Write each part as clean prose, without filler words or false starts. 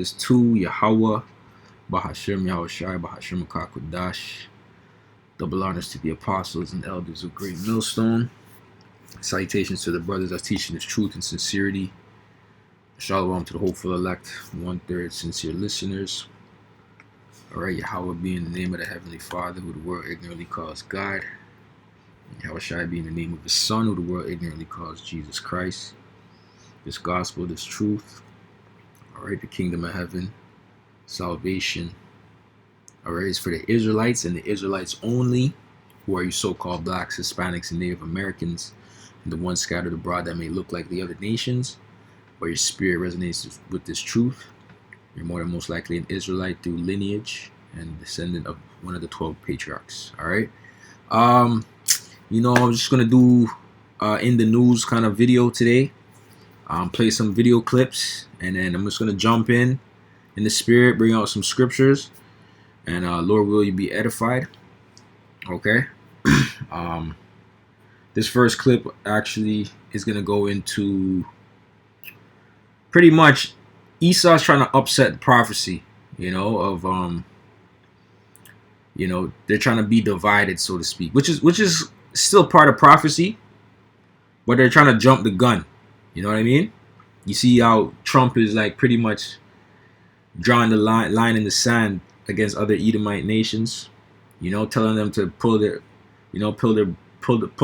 is to Yahweh, Bahashem Yahushai, Bahashem Kakwadash. Double honors to the apostles and elders of Great Millstone. Salutations to the brothers that's teaching this truth and sincerity. Shalom to the hopeful elect, 1/3 sincere listeners. Alright, Yahweh being the name of the Heavenly Father, who the world ignorantly calls God. Yahushai being the name of his Son, who the world ignorantly calls Jesus Christ. This gospel, this truth. Alright, the kingdom of heaven, salvation. Alright, it's for the Israelites and the Israelites only, who are you so-called blacks, Hispanics, and Native Americans, and the ones scattered abroad that may look like the other nations, but your spirit resonates with this truth. You're more than most likely an Israelite through lineage and descendant of one of the 12 patriarchs. Alright. I'm just gonna do in the news kind of video today. Play some video clips, and then I'm just gonna jump in the spirit, bring out some scriptures, and Lord will you be edified. Okay. This first clip actually is gonna go into pretty much Esau's trying to upset the prophecy, of they're trying to be divided, so to speak, which is still part of prophecy, but they're trying to jump the gun. You know what I mean? You see how Trump is like pretty much drawing the line in the sand against other Edomite nations, telling them to pull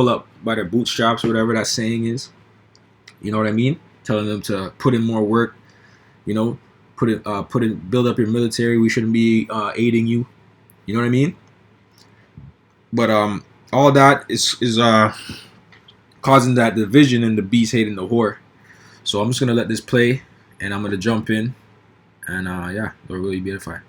up by their bootstraps, or whatever that saying is. You know what I mean? Telling them to put in more work, build up your military. We shouldn't be aiding you. You know what I mean? But all that is causing that division and the beast hating the whore. So I'm just gonna let this play, and I'm gonna jump in, and Lord will you be edified.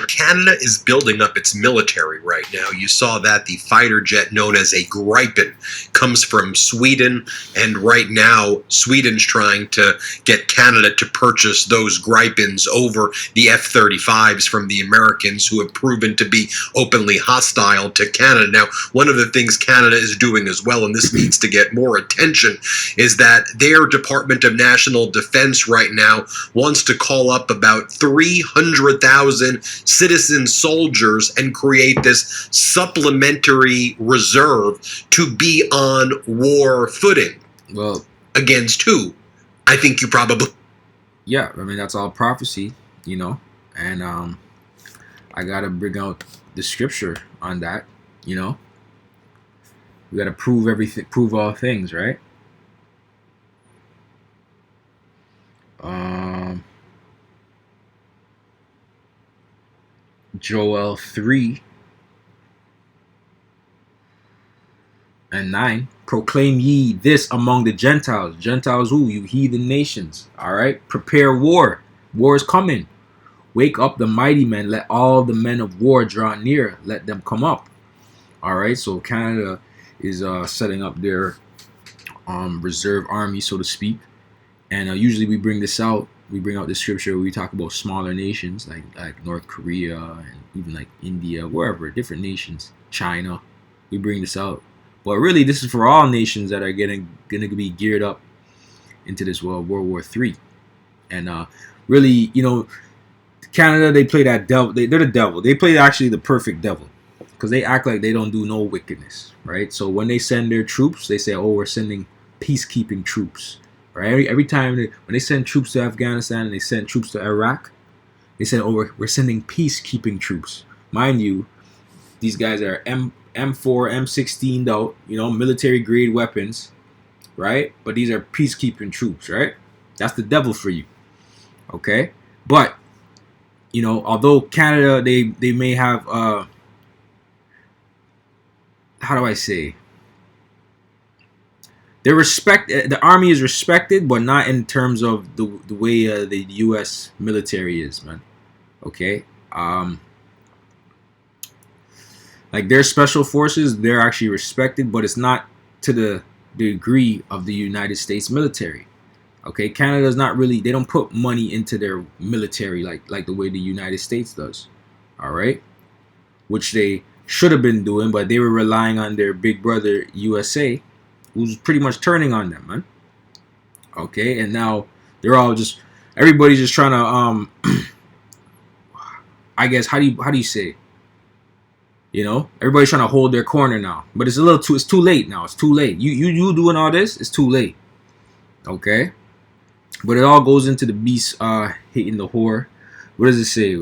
Canada is building up its military right now. You saw that the fighter jet known as a Gripen comes from Sweden, and right now Sweden's trying to get Canada to purchase those Gripens over the F-35s from the Americans, who have proven to be openly hostile to Canada. Now, one of the things Canada is doing as well, and this needs to get more attention, is that their Department of National Defense right now wants to call up about 300,000 citizen soldiers and create this supplementary reserve to be on war footing. Well, against who? I think you probably... Yeah, I mean, that's all prophecy, and I gotta bring out the scripture on that, we gotta prove all things, right? Joel 3:9. Proclaim ye this among the Gentiles. Gentiles who? You heathen nations. Alright? Prepare war. War is coming. Wake up the mighty men. Let all the men of war draw near. Let them come up. Alright? So Canada is setting up their reserve army, so to speak. And usually we bring this out. We bring out the scripture where we talk about smaller nations like North Korea and even like India, wherever, different nations, China. We bring this out. But really, this is for all nations that are gonna be geared up into this World War III. And really, Canada, they play that devil. They're the devil. They play actually the perfect devil, because they act like they don't do no wickedness, right? So when they send their troops, they say, "Oh, we're sending peacekeeping troops." Right? Every time when they send troops to Afghanistan and they send troops to Iraq, they said, "Oh, we're sending peacekeeping troops." Mind you, these guys are M4, M16 though, military grade weapons, right? But these are peacekeeping troops, right? That's the devil for you, okay? But although Canada, they may have how do I say? The army is respected, but not in terms of the way the U.S. military is, man. Okay, like their special forces, they're actually respected, but it's not to the degree of the United States military. Okay, Canada's not really. They don't put money into their military like the way the United States does. All right, which they should have been doing, but they were relying on their big brother USA, who's pretty much turning on them, man. Okay, and now they're all just everybody's just trying to I guess how do you say, you know, everybody's trying to hold their corner now, but it's too late now. It's too late. You doing all this? It's too late. Okay, but it all goes into the beast hitting the whore. What does it say?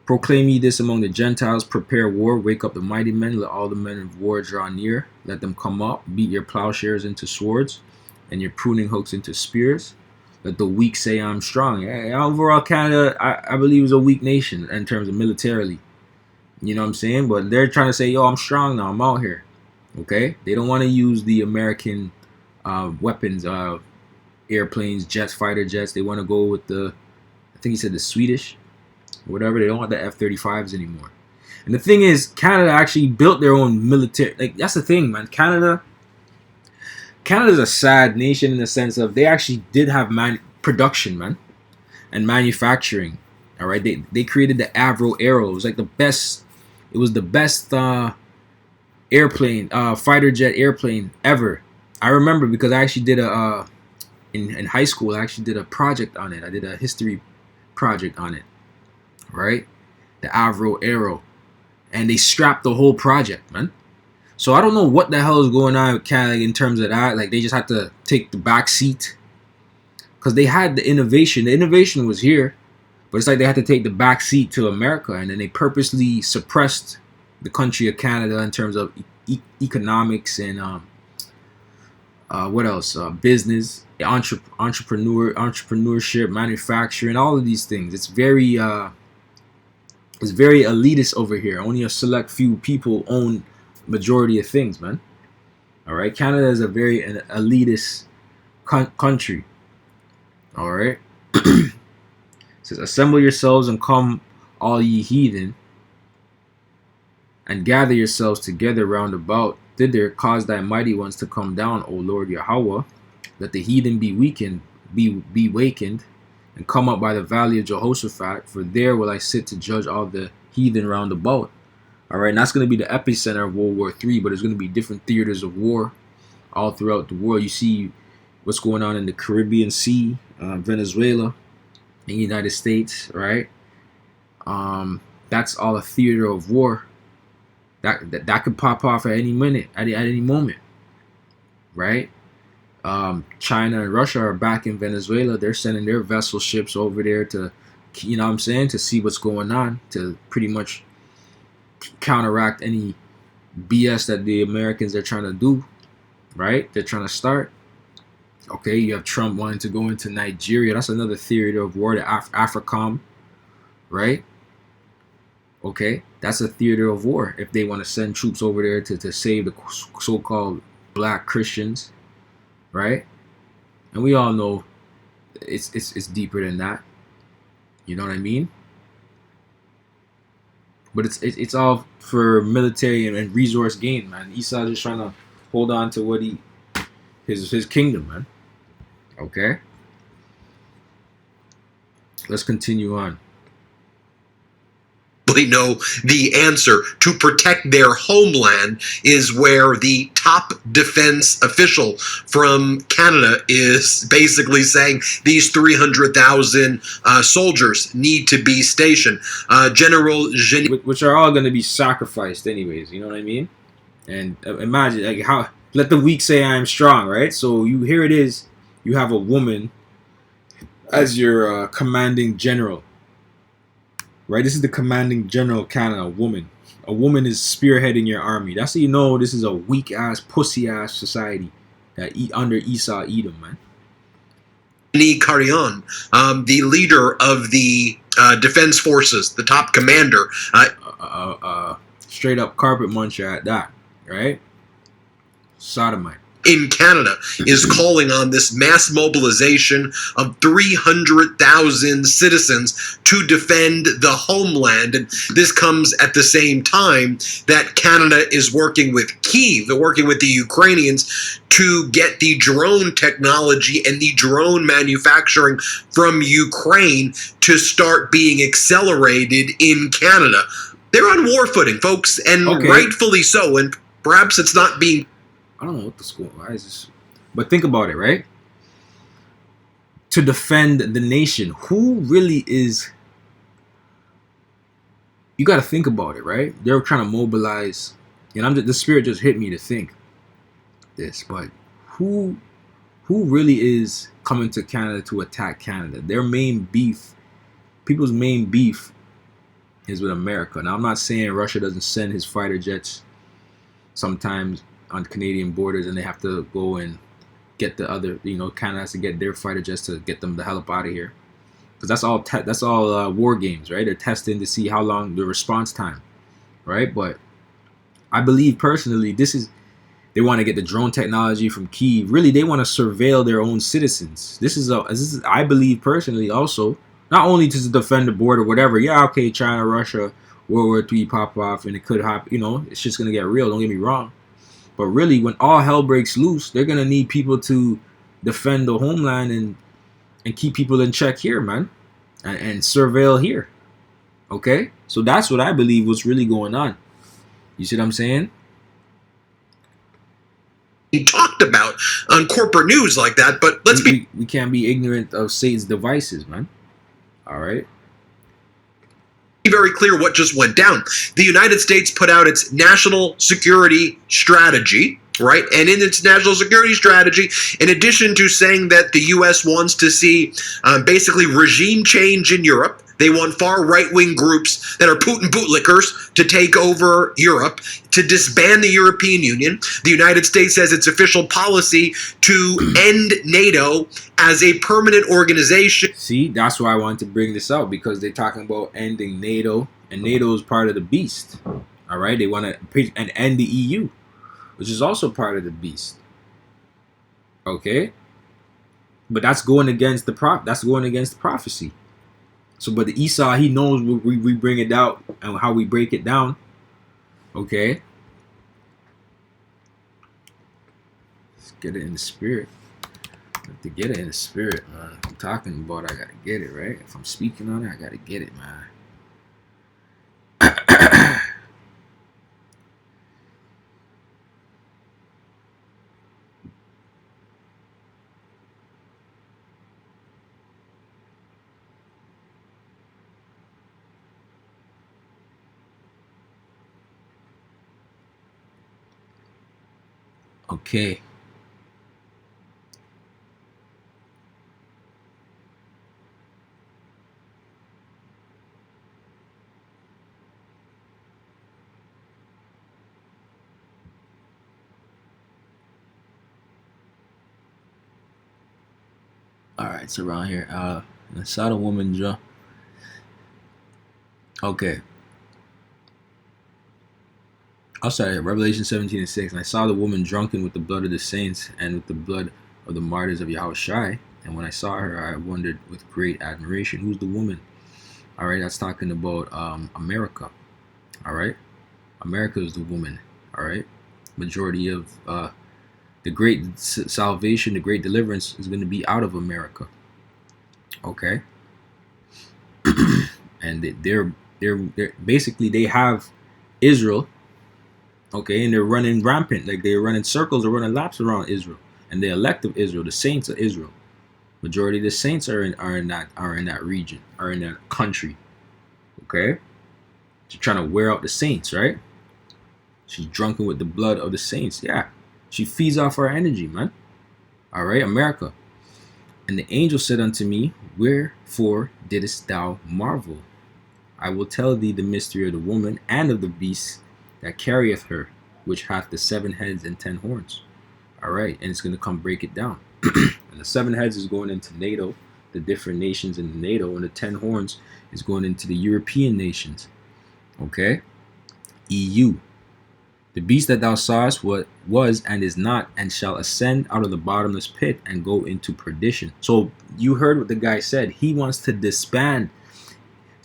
Proclaim ye this among the Gentiles, prepare war, wake up the mighty men, let all the men of war draw near, let them come up, beat your plowshares into swords, and your pruning hooks into spears. Let the weak say I'm strong. Overall, Canada, I believe, is a weak nation in terms of militarily. You know what I'm saying? But they're trying to say, yo, I'm strong now, I'm out here. Okay? They don't want to use the American weapons, airplanes, jets, fighter jets. They want to go with I think he said the Swedish, whatever. They don't want the F-35s anymore. And the thing is, Canada actually built their own military. Like, that's the thing, man. Canada's a sad nation in the sense of they actually did have production, man, and manufacturing. All right, they created the Avro Aero. It was like the best. It was the best airplane, fighter jet airplane ever. I remember because I actually did in high school. I actually did a project on it. I did a history project on it. Right, the Avro Aero, and they strapped the whole project, man. So I don't know what the hell is going on with Canada in terms of that. Like, they just had to take the back seat because they had the innovation. The innovation was here, but it's like they had to take the back seat to America, and then they purposely suppressed the country of Canada in terms of economics and what else? Business, entrepreneurship, manufacturing, all of these things. It's very elitist over here. Only a select few people own majority of things, man. All right, Canada is a very elitist country. All right. It says, assemble yourselves and come, all ye heathen, and gather yourselves together round about thither, cause thy mighty ones to come down, O Lord Yahweh. Let the heathen be weakened, be wakened, and come up by the valley of Jehoshaphat, for there will I sit to judge all the heathen round about. All right, and that's going to be the epicenter of World War III, but there's going to be different theaters of war all throughout the world. You see what's going on in the Caribbean Sea, Venezuela, and United States, right? That's all a theater of war. That could pop off at any minute, at any moment, right? China and Russia are back in Venezuela. They're sending their vessel ships over there to, you know what I'm saying, to see what's going on, to pretty much counteract any BS that the Americans are trying to do, right? They're trying to start. Okay, you have Trump wanting to go into Nigeria. That's another theater of war, the AFRICOM, right? Okay, that's a theater of war if they want to send troops over there to save the so-called black Christians, right? And we all know it's deeper than that. You know what I mean? But it's all for military and resource gain, man. Esau just trying to hold on to what his kingdom, man. Okay. Let's continue on. Know the answer to protect their homeland is where the top defense official from Canada is basically saying these 300,000 soldiers need to be stationed. General which are all going to be sacrificed anyways, you know what I mean? And imagine, like, how, let the weak say I am strong, right? So here it is, you have a woman as your commanding general. Right, this is the commanding general of Canada, a woman. A woman is spearheading your army. That's how you know this is a weak ass, pussy ass society that under Esau Edom, man. Carrion, the leader of the defense forces, the top commander, straight up carpet muncher at that, right? Sodomite. In Canada is calling on this mass mobilization of 300,000 citizens to defend the homeland. And this comes at the same time that Canada is working with Kyiv, working with the Ukrainians to get the drone technology and the drone manufacturing from Ukraine to start being accelerated in Canada. They're on war footing, folks, and rightfully so. And perhaps it's not being... I don't know what the school. Why is this? But think about it, right? to defend the nation. Who really is? You got to think about it, right? They're trying to mobilize, and the spirit just hit me to think this, but who really is coming to Canada to attack Canada? Their main beef, people's main beef, is with America. Now, I'm not saying Russia doesn't send his fighter jets sometimes on Canadian borders, and they have to go and get the other, Canada has to get their fighter jets to get them the hell up out of here. Because that's all war games, right? They're testing to see how long the response time, right? But I believe personally, they want to get the drone technology from Kyiv. Really, they want to surveil their own citizens. This is I believe personally also, not only to defend the border, whatever. Yeah, okay, China, Russia, World War III pop off, and it could happen. It's just gonna get real. Don't get me wrong. But really, when all hell breaks loose, they're gonna need people to defend the homeland and keep people in check here, man, and surveil here. Okay, so that's what I believe was really going on. You see what I'm saying? He talked about on corporate news like that, but we can't be ignorant of Satan's devices, man. All right. Be very clear what just went down. The United States put out its national security strategy, right? And in its national security strategy, in addition to saying that the U.S. wants to see basically regime change in Europe, they want far right-wing groups that are Putin bootlickers to take over Europe, to disband the European Union. The United States has its official policy to end NATO as a permanent organization. See, that's why I wanted to bring this out, because they're talking about ending NATO, and NATO is part of the beast. All right, they want to end the EU, which is also part of the beast. Okay, but that's going against the prophecy. So, but the Esau, he knows we bring it out and how we break it down. Okay. Let's get it in the spirit. To get it in the spirit, man. If I'm talking about it, I gotta get it, right? If I'm speaking on it, I gotta get it, man. Okay. All right, it's around here. I saw the woman jump. Okay. I'll start at Revelation 17:6. And I saw the woman drunken with the blood of the saints and with the blood of the martyrs of Yahushai. And when I saw her, I wondered with great admiration, who's the woman? All right, that's talking about America. All right, America is the woman. All right, majority of the great salvation, the great deliverance is going to be out of America. Okay, and they're basically, they have Israel. Okay, and they're running rampant, like they're running circles or running laps around Israel, and the elect of Israel, the saints of Israel. Majority of the saints are in that region, are in that country. Okay, she's trying to wear out the saints, right? She's drunken with the blood of the saints. Yeah, she feeds off our energy, man. All right, America. And the angel said unto me, wherefore didst thou marvel? I will tell thee the mystery of the woman and of the beast that carrieth her, which hath the 7 heads and 10 horns. All right, and it's going to come break it down. And the 7 heads is going into NATO, the different nations in NATO, and the 10 horns is going into the European nations. Okay, EU. The beast that thou sawest was and is not, and shall ascend out of the bottomless pit and go into perdition. So you heard what the guy said. He wants to disband.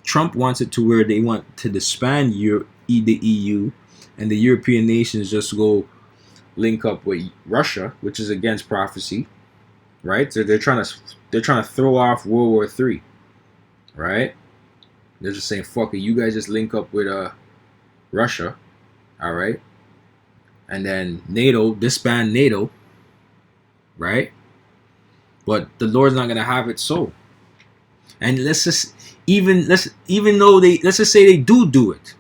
Trump wants it to where they want to disband the EU, and the European nations just go link up with Russia, which is against prophecy, right? So they're trying to throw off World War III, right? They're just saying, fuck it, you guys just link up with Russia, all right? And then NATO, disband NATO, right? But the Lord's not gonna have it so. And let's just even though let's just say they do it,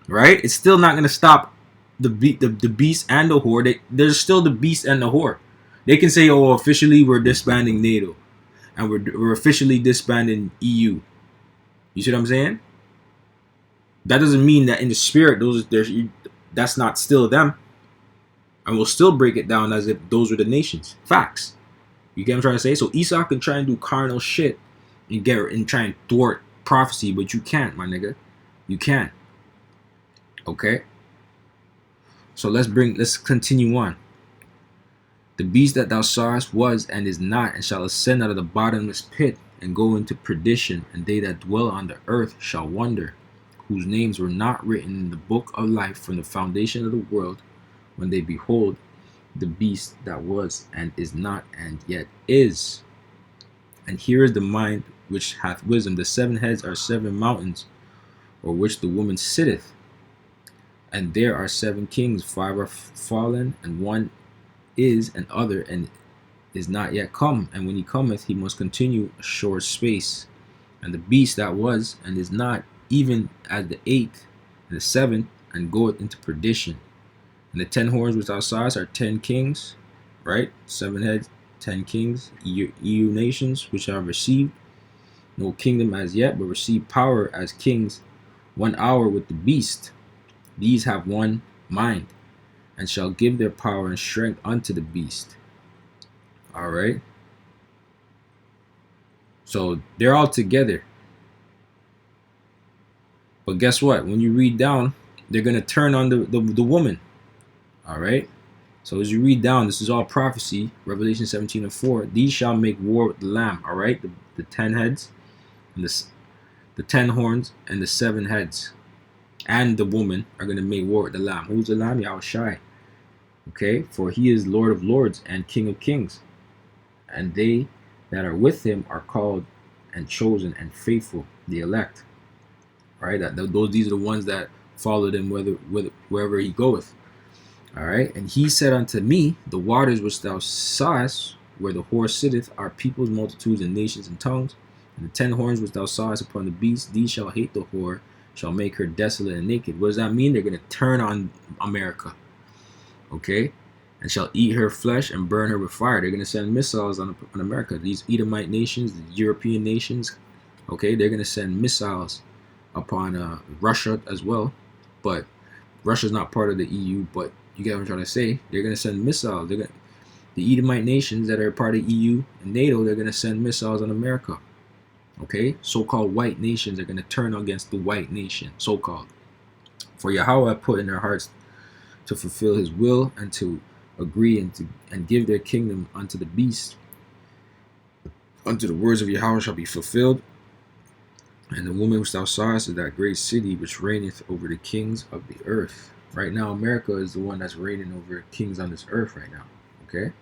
right? It's still not gonna stop the beast and the whore. There's still the beast and the whore. They can say, "Oh, officially we're disbanding NATO, and we're officially disbanding EU." You see what I'm saying? That doesn't mean that in the spirit, that's not still them, and we'll still break it down as if those were the nations. Facts. You get what I'm trying to say? So Esau can try and do carnal shit and try and thwart prophecy, but you can't, my nigga. You can't. Okay. So let's continue on. The beast that thou sawest was and is not, and shall ascend out of the bottomless pit and go into perdition, and they that dwell on the earth shall wonder, whose names were not written in the book of life from the foundation of the world, when they behold the beast that was and is not and yet is. And here is the mind which hath wisdom. The 7 heads are 7 mountains, or which the woman sitteth. And there are 7 kings, 5 are fallen, and 1 is, and other and is not yet come. And when he cometh, he must continue a short space. And the beast that was and is not, even as the 8th and the 7th, and goeth into perdition. And the 10 horns which thou sawest are 10 kings, right? 7 heads, 10 kings, EU nations, which have received no kingdom as yet, but receive power as kings 1 hour with the beast. These have one mind, and shall give their power and strength unto the beast. All right. So they're all together. But guess what? When you read down, they're going to turn on the woman. All right. So as you read down, this is all prophecy. Revelation 17:4. These shall make war with the Lamb. All right. The 10 heads, and the 10 horns, and the 7 heads, and the woman are going to make war with the Lamb. Who's the Lamb? Yahushai. Okay. For he is Lord of lords and King of kings. And they that are with him are called and chosen and faithful, the elect. Right. These are the ones that followed him wherever he goeth. All right. And he said unto me, the waters which thou sawest, where the whore sitteth, are peoples, multitudes, and nations, and tongues. And the 10 horns which thou sawest upon the beast, these shall hate the whore, shall make her desolate and naked. What does that mean? They're going to turn on America. Okay. And shall eat her flesh and burn her with fire. They're going to send missiles on America. These Edomite nations, the European nations, okay, they're going to send missiles upon Russia as well. But Russia's not part of the EU, but you get what I'm trying to say. They're going to send missiles. The Edomite nations that are part of EU and NATO, they're going to send missiles on America. Okay, so-called white nations are going to turn against the white nation, so-called. For Yahweh put in their hearts to fulfill his will and to agree and give their kingdom unto the beast. Unto the words of Yahweh shall be fulfilled. And the woman which thou sawest is that great city which reigneth over the kings of the earth. Right now, America is the one that's reigning over kings on this earth right now. Okay?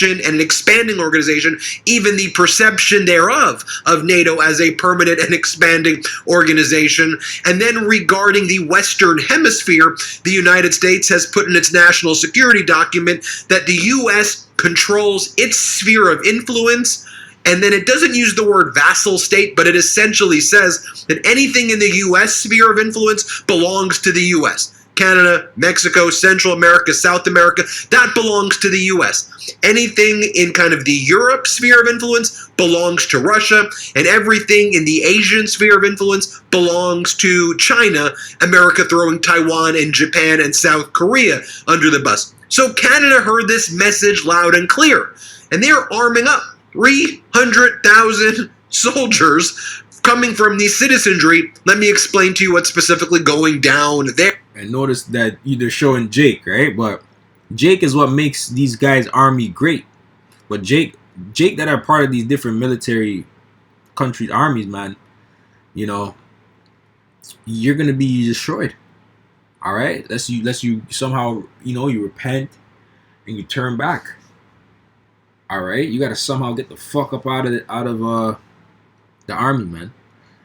And an expanding organization, even the perception thereof of NATO as a permanent and expanding organization. And then regarding the Western Hemisphere, the United States has put in its national security document that the U.S. controls its sphere of influence. And then it doesn't use the word vassal state, but it essentially says that anything in the U.S. sphere of influence belongs to the U.S. Canada, Mexico, Central America, South America, that belongs to the U.S. Anything in kind of the Europe sphere of influence belongs to Russia, and everything in the Asian sphere of influence belongs to China, America throwing Taiwan and Japan and South Korea under the bus. So Canada heard this message loud and clear, and they're arming up 300,000 soldiers coming from the citizenry. Let me explain to you what's specifically going down there. And notice that they're showing Jake, right? But Jake is what makes these guys' army great. But Jake that are part of these different military countries' armies, man, you know, you're gonna be destroyed. All right, unless you somehow, you know, you repent and you turn back. All right, you gotta somehow get the fuck up out of the army, man.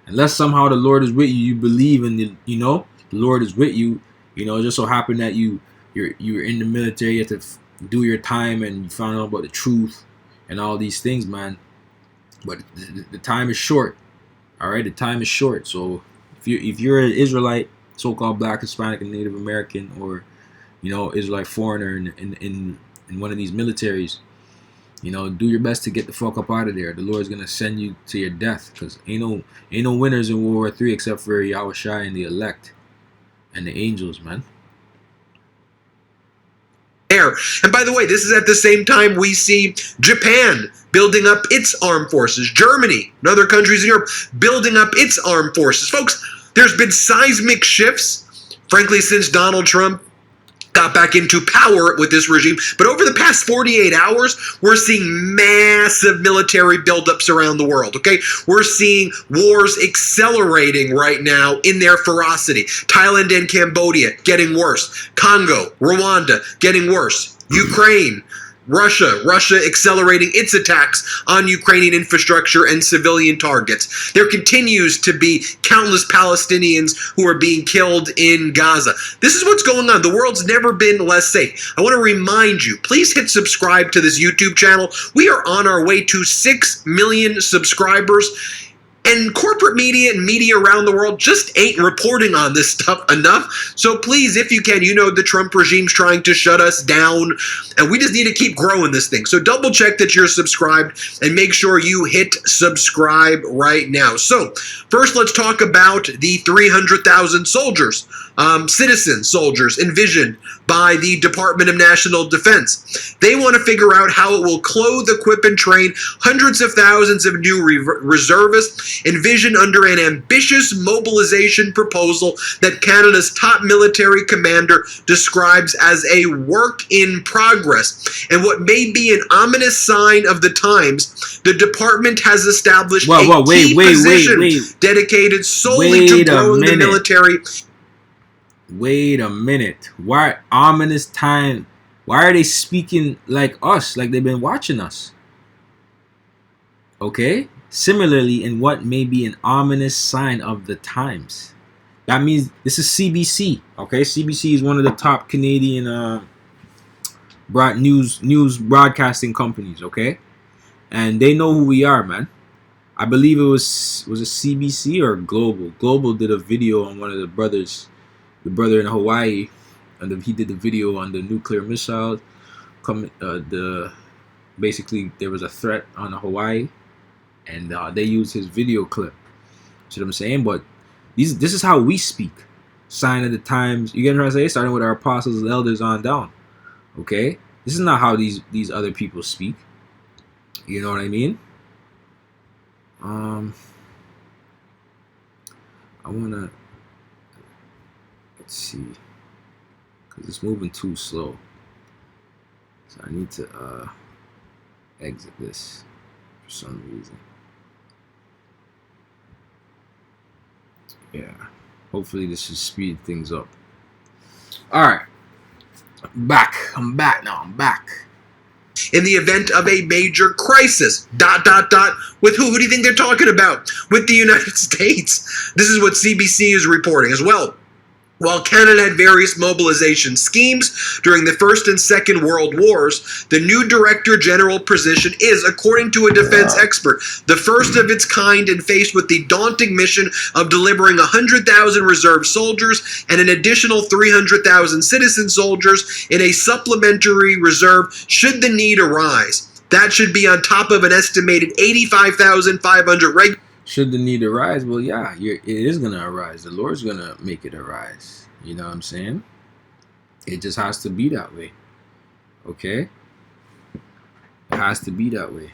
Unless somehow the Lord is with you, you believe in the Lord is with you. You know, it just so happened that you're in the military. You have to do your time and you found out about the truth and all these things, man. But the time is short. All right, the time is short. So if you're an Israelite, so-called Black, Hispanic, and Native American, or Israelite foreigner in one of these militaries, do your best to get the fuck up out of there. The Lord's gonna send you to your death, because ain't no winners in World War III except for Yahweh Shai and the elect and the angels, man. And by the way, this is at the same time we see Japan building up its armed forces, Germany and other countries in Europe building up its armed forces. Folks, there's been seismic shifts, frankly, since Donald Trump got back into power with this regime. But over the past 48 hours, we're seeing massive military buildups around the world, okay? We're seeing wars accelerating right now in their ferocity. Thailand and Cambodia getting worse. Congo, Rwanda getting worse. Ukraine, Russia accelerating its attacks on Ukrainian infrastructure and civilian targets. There continues to be countless Palestinians who are being killed in Gaza. This is what's going on. The world's never been less safe. I want to remind you, please hit subscribe to this YouTube channel. We are on our way to 6 million subscribers. And corporate media and media around the world just ain't reporting on this stuff enough. So please, if you can, the Trump regime's trying to shut us down. And we just need to keep growing this thing. So double check that you're subscribed and make sure you hit subscribe right now. So first, let's talk about the 300,000 soldiers, citizen soldiers envisioned by the Department of National Defense. They want to figure out how it will clothe, equip, and train hundreds of thousands of new reservists, envisioned under an ambitious mobilization proposal that Canada's top military commander describes as a work in progress. And what may be an ominous sign of the times, the department has established a key position dedicated solely to growing the military. Wait a minute. Why ominous time? Why are they speaking like us, like they've been watching us? Okay? Similarly, in what may be an ominous sign of the times. That means this is CBC. Okay? CBC is one of the top Canadian news broadcasting companies, okay? And they know who we are, man. I believe it was it CBC or Global? Global did a video on one of the brothers. The brother in Hawaii, and he did the video on the nuclear missile. Basically there was a threat on Hawaii, and they used his video clip. See what I'm saying? But this is how we speak. Sign of the times. You get what I'm saying? Starting with our apostles and elders on down. Okay, this is not how these other people speak. You know what I mean? I wanna. Let's see, because it's moving too slow, so I need to exit this for some reason. Yeah, hopefully this should speed things up. All right, I'm back now. I'm back. In the event of a major crisis, ... with who do you think they're talking about? With the United States. This is what CBC is reporting as well. While Canada had various mobilization schemes during the First and Second World Wars, the new Director General position is, according to a defense expert, the first of its kind, and faced with the daunting mission of delivering 100,000 reserve soldiers and an additional 300,000 citizen soldiers in a supplementary reserve should the need arise. That should be on top of an estimated 85,500 regular. Should the need arise? Well, yeah, it is going to arise. The Lord's going to make it arise. You know what I'm saying? It just has to be that way. Okay? It has to be that way.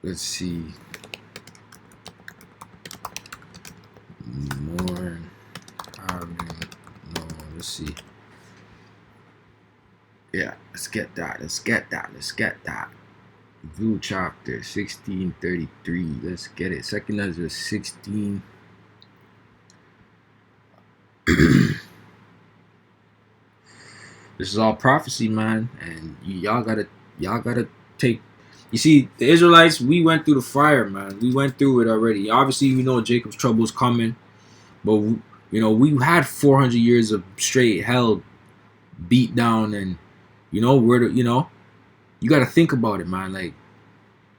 Let's see. More. No, let's see. Yeah, let's get that. Blue chapter 1633. Let's get it. Second Ezra 16. This is all prophecy, man, and y'all gotta take. You see, the Israelites, we went through the fire, man. We went through it already. Obviously, we know Jacob's trouble is coming, but we had 400 years of straight hell beat down, and where to, you got to think about it, man. Like,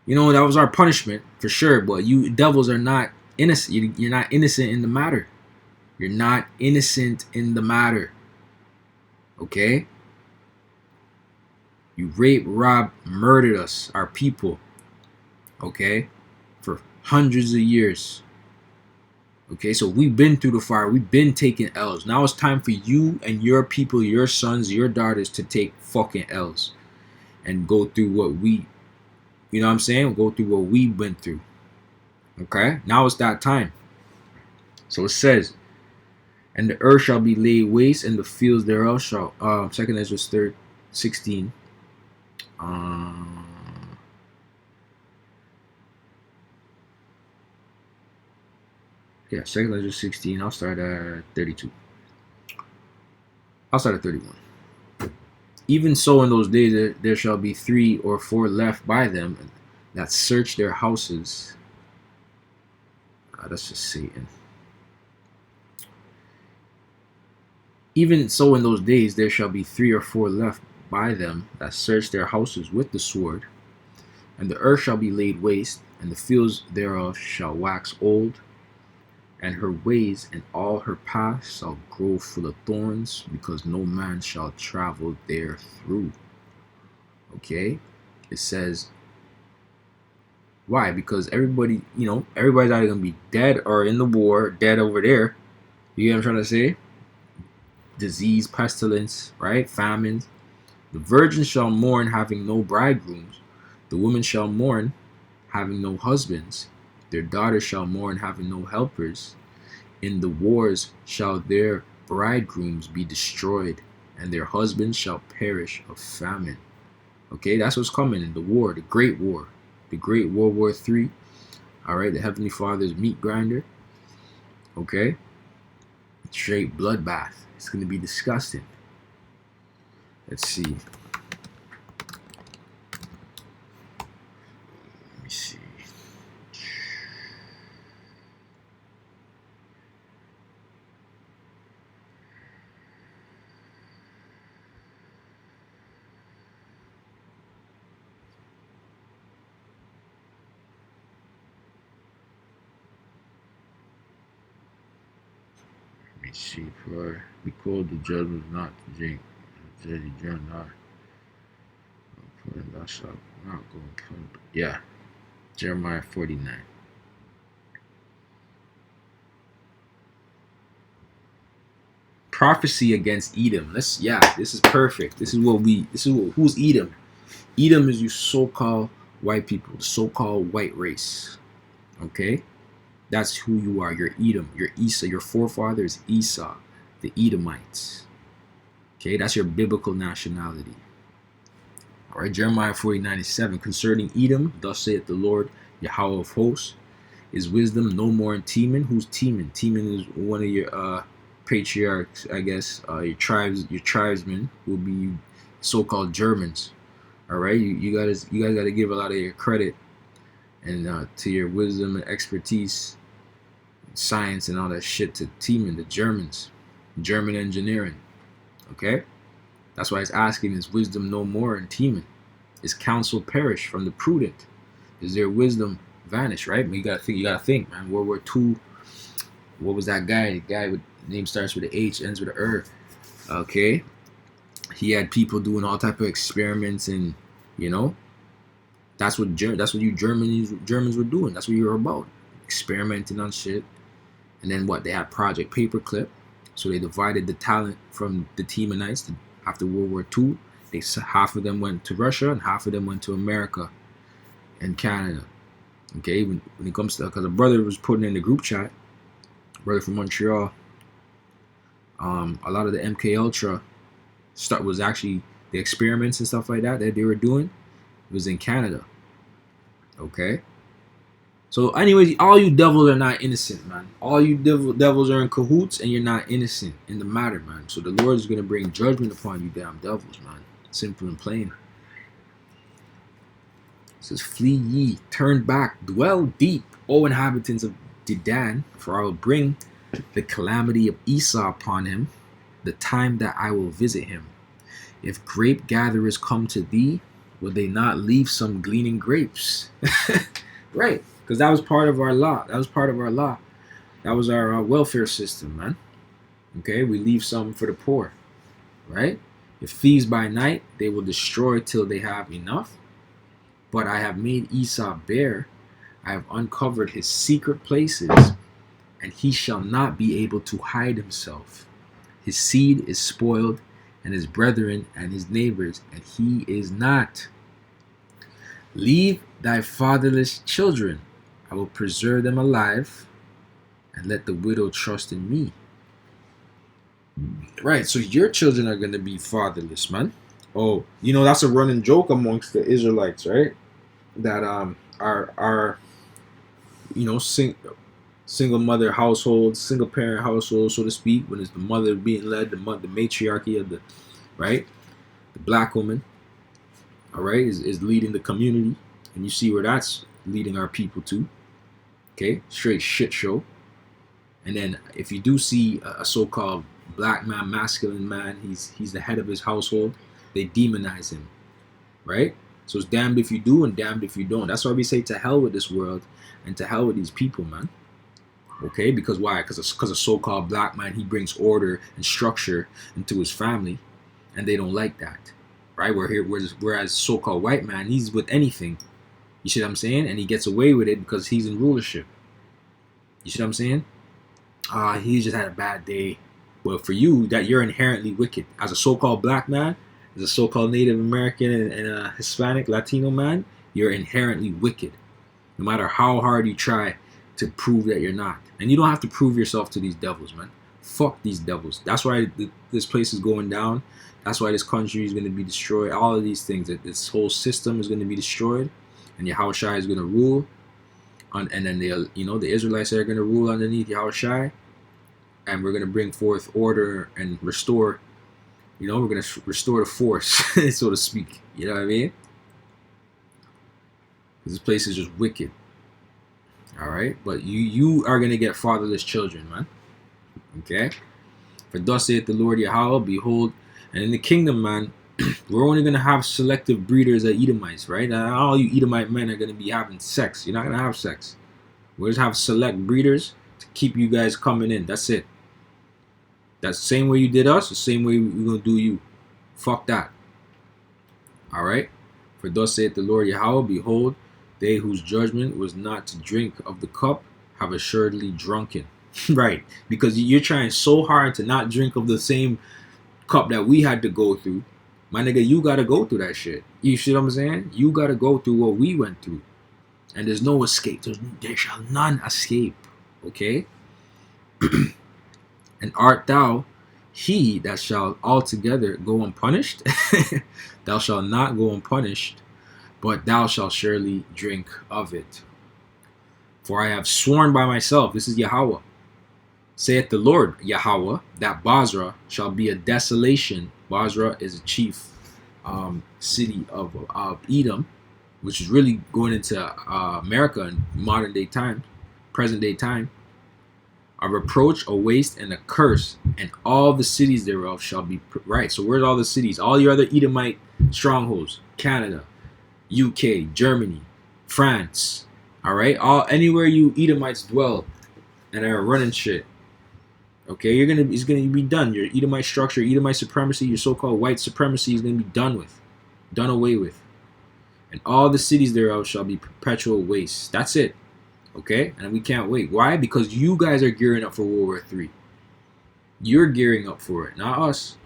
that was our punishment for sure. But you devils are not innocent. You're not innocent in the matter. You're not innocent in the matter. Okay? You raped, robbed, murdered us, our people. Okay? For hundreds of years. Okay, so we've been through the fire. We've been taking L's. Now it's time for you and your people, your sons, your daughters to take fucking L's and go through what we, you know what I'm saying? Go through what we've been through. Okay, now it's that time. So it says, and the earth shall be laid waste, and the fields thereof shall. 2 Ezra 16. Yeah, 2 Ezra 16. I'll start at 32. I'll start at 31. Even so, in those days there shall be 3 or 4 left by them that search their houses. That's just Satan. Even so, in those days there shall be 3 or 4 left by them that search their houses with the sword, and the earth shall be laid waste, and the fields thereof shall wax old, and her ways and all her paths shall grow full of thorns, because no man shall travel there through. Okay? It says, why? Because everybody's either going to be dead or in the war, dead over there. You get what I'm trying to say? Disease, pestilence, right? Famines. The virgins shall mourn, having no bridegrooms. The women shall mourn, having no husbands. Their daughters shall mourn, having no helpers. In the wars shall their bridegrooms be destroyed, and their husbands shall perish of famine. Okay, that's what's coming in the war, the great war, the great World War III. All right, the Heavenly Father's meat grinder. Okay, straight bloodbath. It's going to be disgusting. Let's see. Let me see. See, for behold, the judgment not to drink, the judge not, for thou shalt not go. Yeah, Jeremiah 49. Prophecy against Edom. This is perfect. Who's Edom? Edom is you so-called white people, the so-called white race. Okay? That's who you are. You're Edom. You're Esau. Your forefather is Esau, the Edomites. Okay, that's your biblical nationality. All right, Jeremiah 49:7. Concerning Edom, thus saith the Lord, Yahweh of hosts, is wisdom no more in Teman. Who's Teman? Teman is one of your patriarchs, I guess. Your tribesmen will be so-called Germans. All right, you guys got to give a lot of your credit and to your wisdom and expertise, science and all that shit to Teman, the Germans, German engineering. Okay, that's why it's asking, is wisdom no more in Teman? Is counsel perish from the prudent? Is their wisdom vanish? Right? You gotta think, man. World War II. What was that guy? The guy with name starts with an H, ends with an R. Okay, he had people doing all type of experiments, and that's what you Germans were doing. That's what you were about, experimenting on shit. And then what? They had Project Paperclip. So they divided the talent from the Temanites after World War II. Half of them went to Russia and half of them went to America and Canada. Okay, when it comes to, because a brother was putting in the group chat, brother from Montreal, a lot of the MK Ultra stuff was actually the experiments and stuff like that they were doing was in Canada. Okay. So anyways, all you devils are not innocent, man. All you devils are in cahoots, and you're not innocent in the matter, man. So the Lord is going to bring judgment upon you damn devils, man. Simple and plain. It says, flee ye, turn back, dwell deep, O inhabitants of Dedan, for I will bring the calamity of Esau upon him, the time that I will visit him. If grape gatherers come to thee, will they not leave some gleaning grapes? Right, because that was part of our law. That was part of our law. That was our welfare system, man. Okay, we leave some for the poor, right? If thieves by night, they will destroy till they have enough. But I have made Esau bare. I have uncovered his secret places, and he shall not be able to hide himself. His seed is spoiled, and his brethren and his neighbors, and he is not. Leave thy fatherless children. I will preserve them alive, and let the widow trust in me. Right, so your children are going to be fatherless, man. Oh, that's a running joke amongst the Israelites, right? That are single mother households, single parent households, so to speak, when it's the mother being led, the matriarchy of the, right, the black woman, all right, is leading the community, and you see where that's leading our people to. Okay, straight shit show. And then if you do see a so-called black man, masculine man, he's the head of his household, they demonize him, right? So it's damned if you do and damned if you don't. That's why we say to hell with this world and to hell with these people, man. Okay, because why? Because a so-called black man, he brings order and structure into his family, and they don't like that, right? Whereas so-called white man, he's with anything. You see what I'm saying? And he gets away with it because he's in rulership. You see what I'm saying? He just had a bad day. But for you, that you're inherently wicked. As a so-called black man, as a so-called Native American and a Hispanic, Latino man, you're inherently wicked. No matter how hard you try to prove that you're not. And you don't have to prove yourself to these devils, man. Fuck these devils. That's why this place is going down. That's why this country is going to be destroyed. All of these things, that this whole system is going to be destroyed. And Yahushua is going to rule. And then the Israelites are going to rule underneath Yahushua. And we're going to bring forth order and restore. We're going to restore the force, so to speak. You know what I mean? This place is just wicked. All right? But you are going to get fatherless children, man. Okay? For thus saith the Lord Yahweh, behold, and in the kingdom, man, we're only going to have selective breeders of Edomites, right? Now, all you Edomite men are going to be having sex. You're not going to have sex. We'll just have select breeders to keep you guys coming in. That's it. That's the same way you did us, the same way we're going to do you. Fuck that. All right? For thus saith the Lord Yahweh, behold, they whose judgment was not to drink of the cup have assuredly drunken. Right? Because you're trying so hard to not drink of the same cup that we had to go through. My nigga, you got to go through that shit. You see what I'm saying? You got to go through what we went through. And there's no escape. There shall none escape. Okay? And art thou he that shall altogether go unpunished? Thou shalt not go unpunished, but thou shalt surely drink of it. For I have sworn by myself, this is Yahweh, saith the Lord Yahweh, that Basra shall be a desolation. Basra is a chief city of Edom, which is really going into America in modern day time, present day time. A reproach, a waste, and a curse, and all the cities thereof shall be right. So where's all the cities? All your other Edomite strongholds: Canada, UK, Germany, France. All right, anywhere you Edomites dwell and are running shit. Okay, it's gonna be done. Your Edomite structure, Edomite supremacy, your so-called white supremacy is gonna be done away with, and all the cities thereof shall be perpetual waste. That's it. Okay, and we can't wait. Why? Because you guys are gearing up for World War III. You're gearing up for it, not us.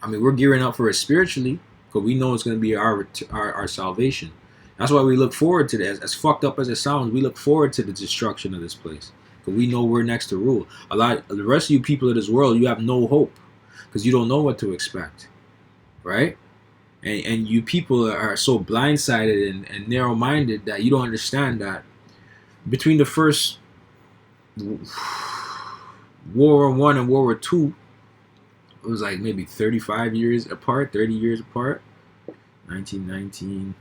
I mean, we're gearing up for it spiritually because we know it's going to be our salvation. That's why we look forward to this. As fucked up as it sounds, we look forward to the destruction of this place because we know we're next to rule. The rest of you people of this world, you have no hope because you don't know what to expect, right? And you people are so blindsided and narrow-minded that you don't understand that between the first World War I and World War II, it was like maybe 35 years apart, 30 years apart. 1919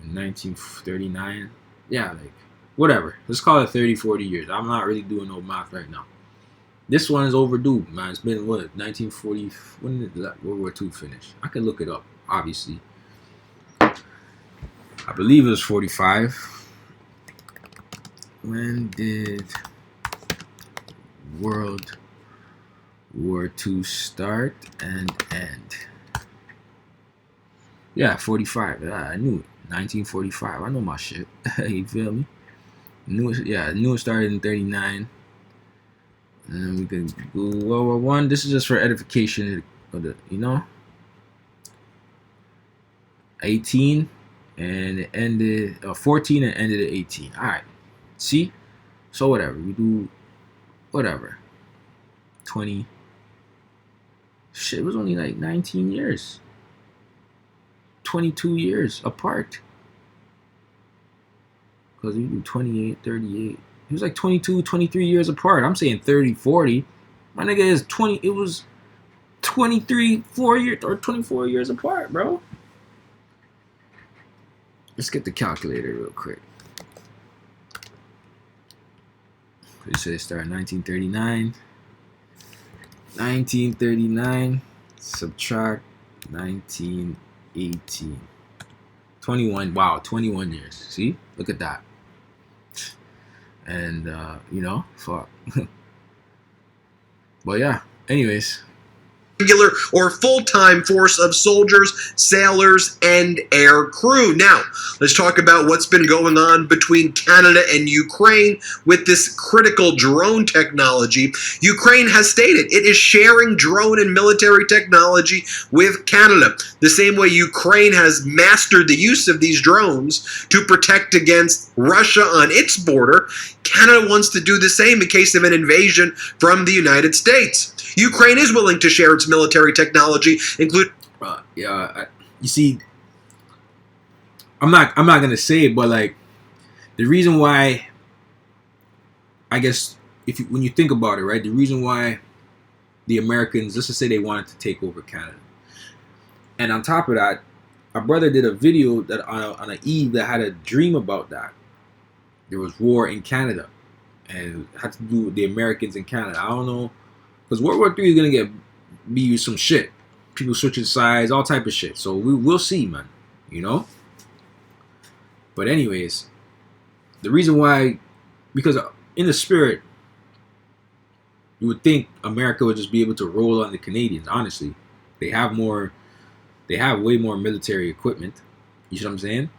and 1939. Yeah, like, whatever. Let's call it 30, 40 years. I'm not really doing no math right now. This one is overdue, man. It's been what 1940. When did World War II finish? I can look it up. Obviously, I believe it was 45. When did World War II start and end? Yeah, 45. Yeah, I knew it. 1945. I know my shit. You feel me? I knew it started in 39. And then we can go World War One. This is just for edification of the, 18, and it ended 14 and ended at 18. All right, see, so whatever we do, whatever. 20. Shit, it was only like 19 years. 22 years apart. Because we do 28, 38. It was like 22, 23 years apart. I'm saying 30, 40. My nigga is 20. It was 23, 4 years or 24 years apart, bro. Let's get the calculator real quick. You say it started 1939. 1939 subtract 1918. 21. Wow, 21 years. See? Look at that. And fuck. But yeah, anyways, regular or full-time force of soldiers, sailors, and air crew. Now, let's talk about what's been going on between Canada and Ukraine with this critical drone technology. Ukraine has stated it is sharing drone and military technology with Canada. The same way Ukraine has mastered the use of these drones to protect against Russia on its border, Canada wants to do the same in case of an invasion from the United States. Ukraine is willing to share its military technology, including. You see, I'm not gonna say it, but like the reason why, I guess when you think about it, right, the reason why the Americans, let's just say they wanted to take over Canada, and on top of that, our brother did a video that on an eve that had a dream about that. There was war in Canada, and it had to do with the Americans in Canada. I don't know. Because World War III is going to be some shit. People switching sides, all type of shit. So we'll see, man. But anyways, the reason why, because in the spirit, you would think America would just be able to roll on the Canadians. Honestly, they have way more military equipment. You see what I'm saying?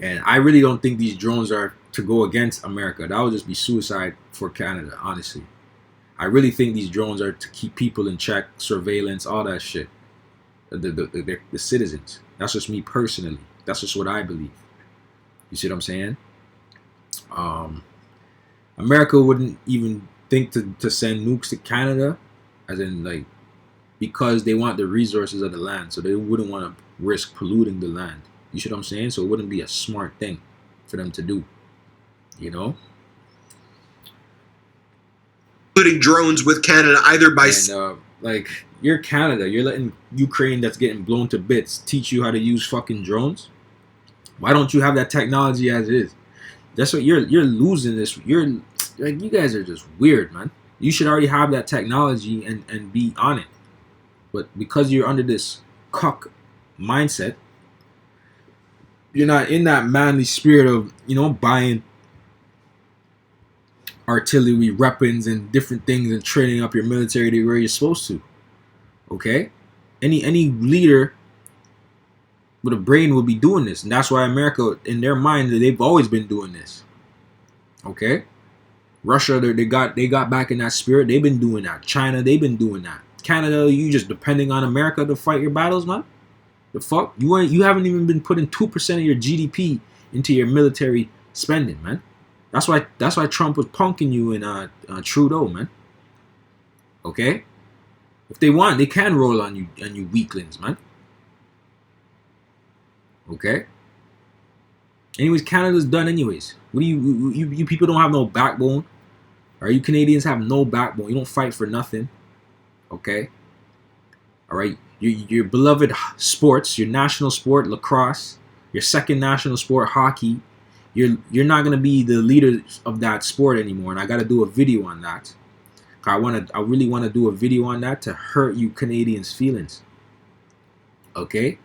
And I really don't think these drones are to go against America. That would just be suicide for Canada, honestly. I really think these drones are to keep people in check, surveillance, all that shit. The citizens. That's just me personally. That's just what I believe. You see what I'm saying? America wouldn't even think to send nukes to Canada, as in like, because they want the resources of the land, so they wouldn't want to risk polluting the land. You see what I'm saying? So it wouldn't be a smart thing for them to do. Including drones with Canada, either by. And, like, you're Canada. You're letting Ukraine that's getting blown to bits teach you how to use fucking drones? Why don't you have that technology as is? That's what you're losing this. You're like, you guys are just weird, man. You should already have that technology and be on it. But because you're under this cuck mindset, you're not in that manly spirit of, buying artillery, weapons, and different things and training up your military to where you're supposed to. Okay? Any leader with a brain will be doing this. And that's why America, in their mind, they've always been doing this. Okay? Russia, they got back in that spirit. They've been doing that. China, they've been doing that. Canada, you just depending on America to fight your battles, man? The fuck? You haven't even been putting 2% of your GDP into your military spending, man. That's why Trump was punking you and Trudeau, man. Okay? If they want, they can roll on you weaklings, man. Okay? Anyways, Canada's done anyways. What do you people don't have no backbone? Or you Canadians have no backbone. You don't fight for nothing. Okay? Alright? Your beloved sports, your national sport, lacrosse, your second national sport, hockey, you're not gonna be the leader of that sport anymore, and I gotta do a video on that. I really want to do a video on that to hurt you Canadians' feelings. Okay?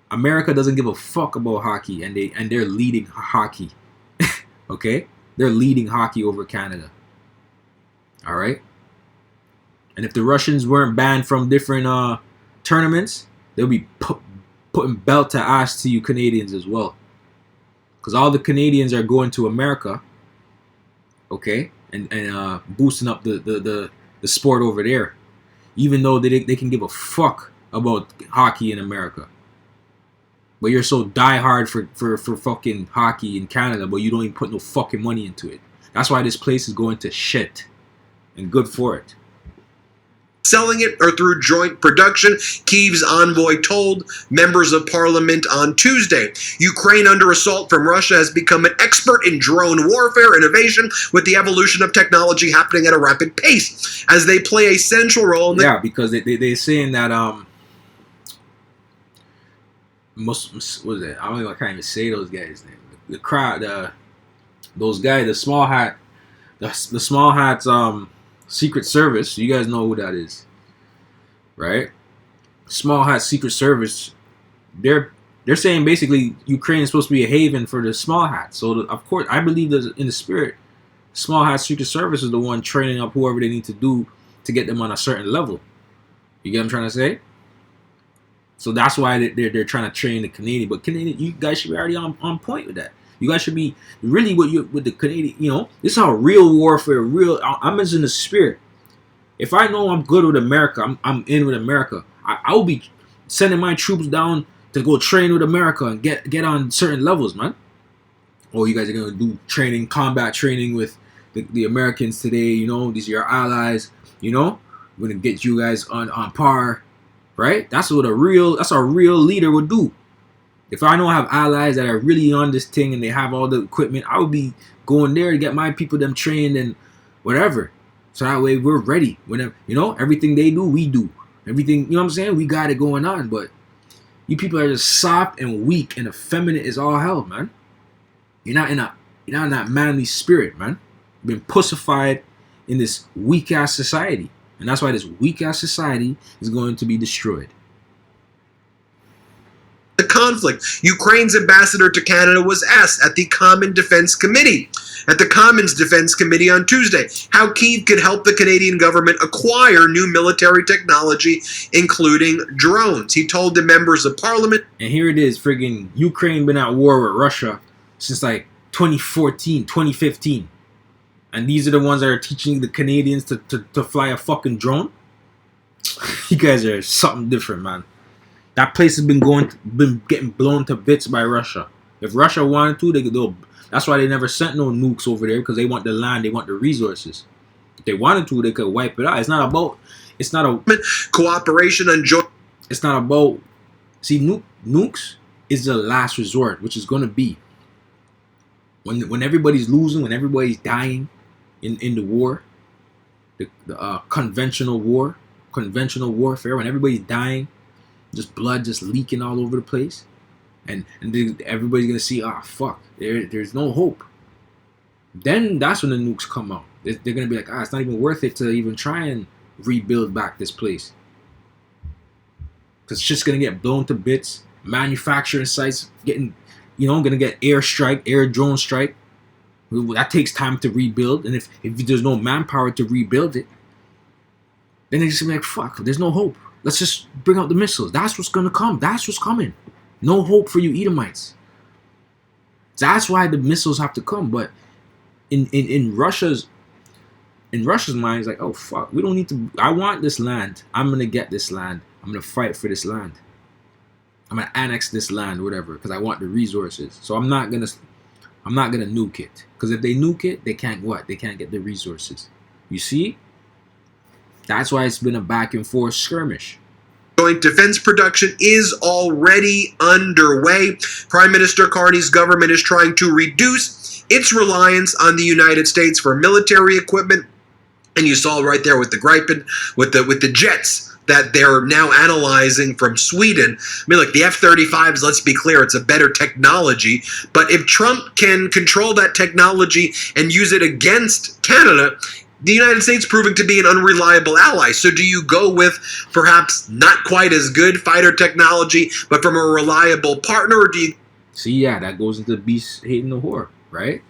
America doesn't give a fuck about hockey, and they're leading hockey. Okay? They're leading hockey over Canada. All right? And if the Russians weren't banned from different tournaments, they'll be putting belt to ass to you Canadians as well. Because all the Canadians are going to America, okay, and boosting up the sport over there, even though they can give a fuck about hockey in America. But you're so diehard for fucking hockey in Canada, but you don't even put no fucking money into it. That's why this place is going to shit, and good for it. Selling it or through joint production, Kyiv's envoy told members of parliament on Tuesday. Ukraine, under assault from Russia, has become an expert in drone warfare innovation, with the evolution of technology happening at a rapid pace as they play a central role in the... Yeah, because they're saying that what is it? I can't even say those guys' name. The crowd, those guys, the small hats, Secret Service. You guys know who that is, right? Small hat Secret Service. They're saying basically Ukraine is supposed to be a haven for the small hats. So of course, I believe that in the spirit, small hat Secret Service is the one training up whoever they need to do to get them on a certain level. You get what I'm trying to say? So that's why they're trying to train the Canadian. But Canadian, you guys should be already on point with that. You guys should be really with the Canadian. You know, this is how real warfare. I'm in the spirit. If I know I'm good with America, I'm in with America. I will be sending my troops down to go train with America and get on certain levels, man. Or you guys are gonna do combat training with the Americans today. You know, these are your allies. You know, we're gonna get you guys on par. Right? That's what a real leader would do. If I know I have allies that are really on this thing and they have all the equipment, I would be going there to get my people them trained and whatever. So that way we're ready. Whenever, you know, everything they do, we do. Everything, you know what I'm saying? We got it going on. But you people are just soft and weak and effeminate as all hell, man. You're not in that manly spirit, man. You've been pussified in this weak ass society. And that's why this weak-ass society is going to be destroyed. The conflict. Ukraine's ambassador to Canada was asked at the Common Defense Committee, at the Commons Defense Committee on Tuesday, how Kyiv could help the Canadian government acquire new military technology, including drones. He told the members of parliament. And here it is, friggin' Ukraine been at war with Russia since like 2014, 2015. And these are the ones that are teaching the Canadians to fly a fucking drone. You guys are something different, man. That place has been getting blown to bits by Russia. If Russia wanted to, they could. That's why they never sent no nukes over there, because they want the land, they want the resources. If they wanted to, they could wipe it out. It's not about cooperation and joint. It's not about. See, nukes is the last resort, which is gonna be when everybody's losing, when everybody's dying. In the war, the conventional warfare, when everybody's dying, just blood just leaking all over the place, and everybody's gonna see, fuck, there's no hope. Then that's when the nukes come out. They're gonna be like, it's not even worth it to even try and rebuild back this place, because it's just gonna get blown to bits. Manufacturing sites gonna get air drone strike. That takes time to rebuild, and if there's no manpower to rebuild it, then they just be like, fuck, there's no hope. Let's just bring out the missiles. That's what's gonna come. That's what's coming. No hope for you Edomites. That's why the missiles have to come. But in Russia's mind, it's like, oh fuck, we don't need to. I want this land. I'm gonna get this land. I'm gonna fight for this land. I'm gonna annex this land, whatever, because I want the resources. So I'm not gonna nuke it, because if they nuke it, they can't get the resources. You see, that's why it's been a back and forth skirmish. Joint defense production is already underway. Prime Minister Carney's government is trying to reduce its reliance on the United States for military equipment, and you saw right there with the Gripen, with the jets that they're now analyzing from Sweden. I mean, like the F-35s, let's be clear, it's a better technology. But if Trump can control that technology and use it against Canada, the United States proving to be an unreliable ally. So do you go with perhaps not quite as good fighter technology, but from a reliable partner, or do you... See, yeah, that goes into beast hating the whore, right?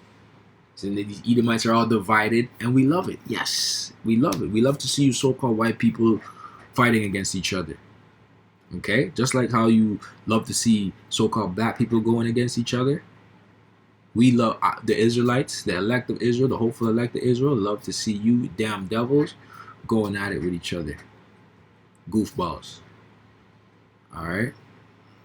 So these Edomites are all divided, and we love it. Yes, we love it. We love to see you so-called white people fighting against each other. Okay? Just like how you love to see so-called black people going against each other. We love the Israelites, the elect of Israel, the hopeful elect of Israel, love to see you damn devils going at it with each other. Goofballs. All right?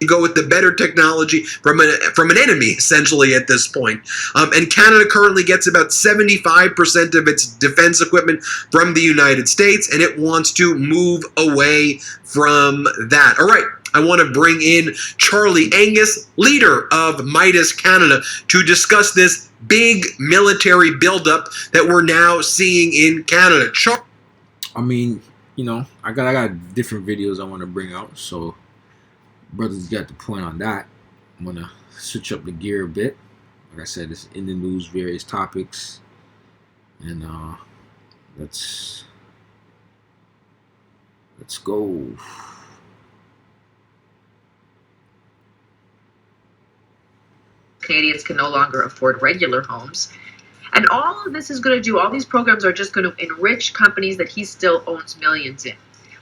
go with the better technology from an enemy, essentially, at this point. And Canada currently gets about 75% of its defense equipment from the United States, and it wants to move away from that. All right, I want to bring in Charlie Angus, leader of Midas Canada, to discuss this big military buildup that we're now seeing in Canada. I mean, you know, I got different videos I want to bring out, so brothers got the point on that. I'm gonna switch up the gear a bit. Like I said, it's in the news, various topics, and let's go. Canadians can no longer afford regular homes. And all of this is going to do, all these programs are just going to enrich companies that he still owns millions in.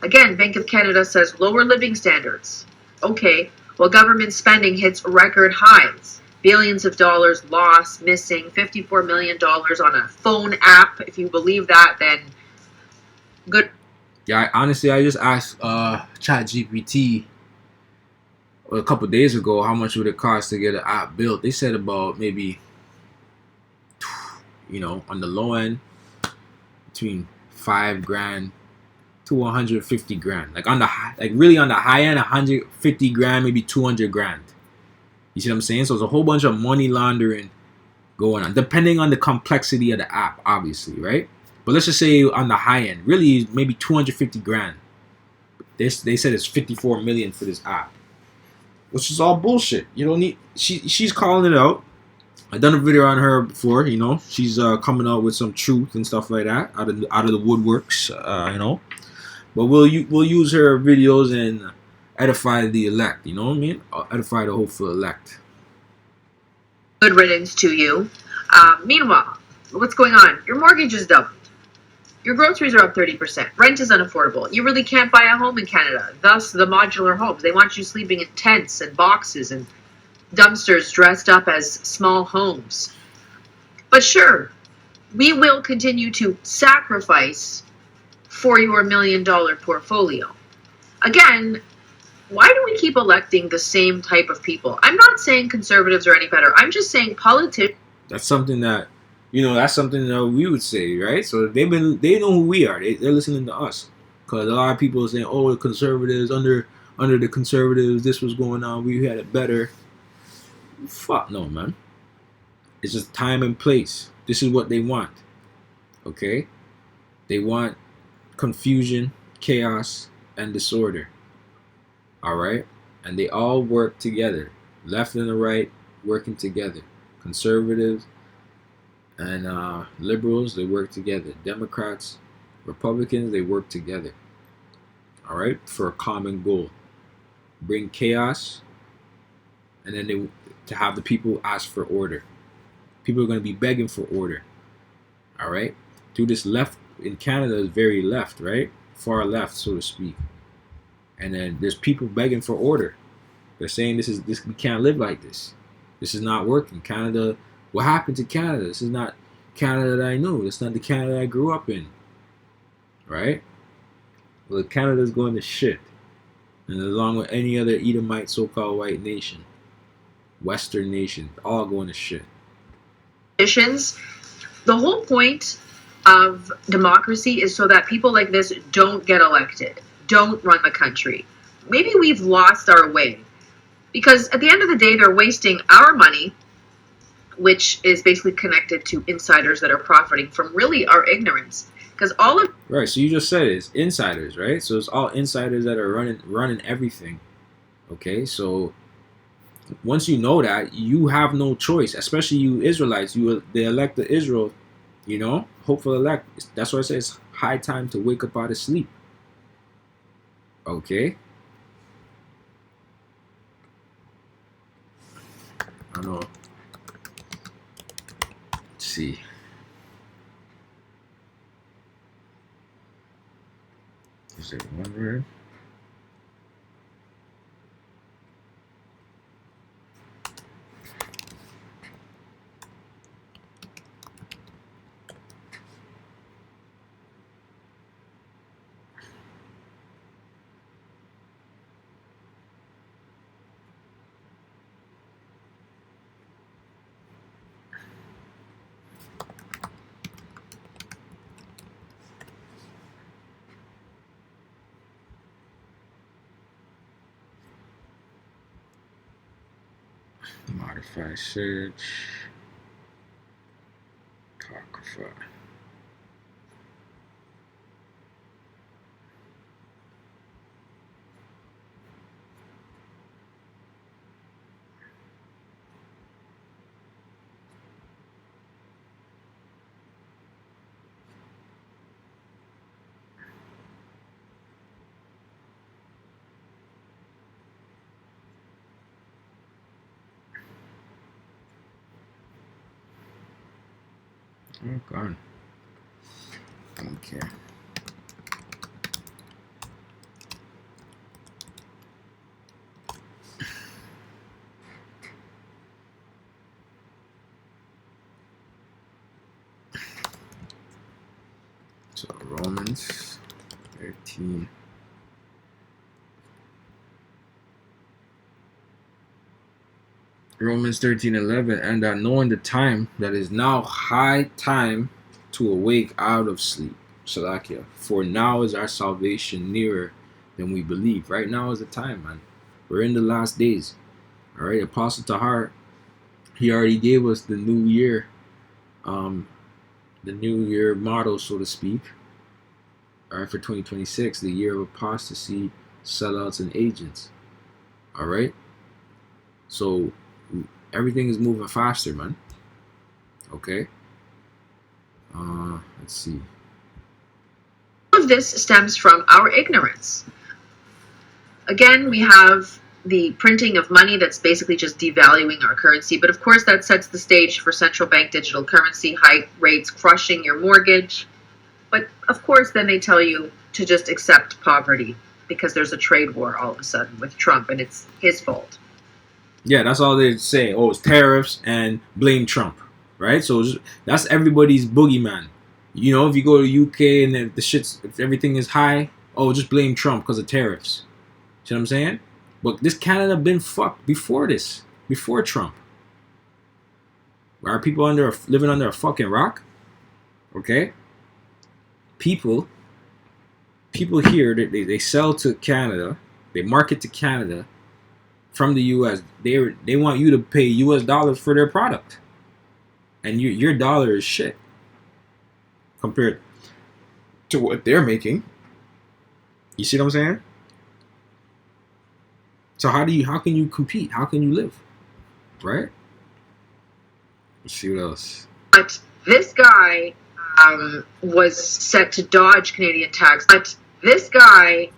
Again, Bank of Canada says lower living standards. Okay, well, government spending hits record highs. Billions of dollars lost, missing, $54 million on a phone app. If you believe that, then good. Yeah, I just asked ChatGPT a couple days ago how much would it cost to get an app built. They said about maybe, you know, on the low end, between $5,000 to 150 grand. Like on the high, like really on the high end, 150 grand, maybe 200 grand. You see what I'm saying? So there's a whole bunch of money laundering going on, depending on the complexity of the app, obviously, right? But let's just say on the high end, really maybe 250 grand. They said it's 54 million for this app, which is all bullshit. You don't need. She's calling it out. I done a video on her before. You know, she's coming out with some truth and stuff like that out of the woodworks. You know. But we'll use her videos and edify the elect. You know what I mean? Edify the hopeful elect. Good riddance to you. Meanwhile, what's going on? Your mortgage is doubled. Your groceries are up 30%. Rent is unaffordable. You really can't buy a home in Canada. Thus, the modular homes. They want you sleeping in tents and boxes and dumpsters dressed up as small homes. But sure, we will continue to sacrifice for your $1 million portfolio. Again, why do we keep electing the same type of people? I'm not saying conservatives are any better. I'm just saying politics. That's something that, you know, that's something that we would say, right? So they know who we are. They're listening to us. Because a lot of people are saying, oh, the conservatives, under the conservatives, this was going on, we had it better. Fuck no, man. It's just time and place. This is what they want. Okay? They want confusion, chaos, and disorder. Alright? And they all work together. Left and the right working together. Conservatives and liberals, they work together. Democrats, Republicans, they work together. Alright? For a common goal. Bring chaos, and then to have the people ask for order. People are going to be begging for order. Alright? Through this left in Canada is very left, right? Far left, so to speak. And then there's people begging for order. They're saying we can't live like this. This is not working. Canada, what happened to Canada? This is not Canada that I knew. This is not the Canada I grew up in. Right? Well, Canada's going to shit. And along with any other Edomite so-called white nation, Western nation, all going to shit. The whole point of democracy is so that people like this don't get elected, don't run the country. Maybe we've lost our way. Because at the end of the day, they're wasting our money, which is basically connected to insiders that are profiting from really our ignorance. Because all of... Right, so you just said it's insiders, right? So it's all insiders that are running everything. Okay, so once you know that, you have no choice, especially you Israelites, the elect of Israel, You know, hopeful elect. That's why I say it's high time to wake up out of sleep. Okay. I know. Let's see. Is it one word? Modify search. Apocrypha. Oh God. Okay. So Romans 13. Romans 13:11, and that knowing the time that is now high time to awake out of sleep. Shalakia. For now is our salvation nearer than we believe. Right now is the time, man. We're in the last days. All right, Apostle Tahar, he already gave us the new year motto, so to speak. All right, for 2026, the year of apostasy, sellouts, and agents. All right, so everything is moving faster, man. Okay. Let's see. All of this stems from our ignorance. Again, we have the printing of money that's basically just devaluing our currency. But of course, that sets the stage for central bank digital currency, high rates crushing your mortgage. But of course, then they tell you to just accept poverty because there's a trade war all of a sudden with Trump and it's his fault. Yeah, that's all they say. Oh, it's tariffs and blame Trump, right? So that's everybody's boogeyman. You know, if you go to UK and if everything is high, oh, just blame Trump because of tariffs. See what I'm saying? But this Canada been fucked before this, before Trump. Are people living under a fucking rock? Okay. People here, they sell to Canada, they market to Canada from the U.S. They want you to pay U.S. dollars for their product, and your dollar is shit compared to what they're making. You see what I'm saying? So how can you compete? How can you live? Right? Let's see what else. But this guy was set to dodge Canadian tax. But this guy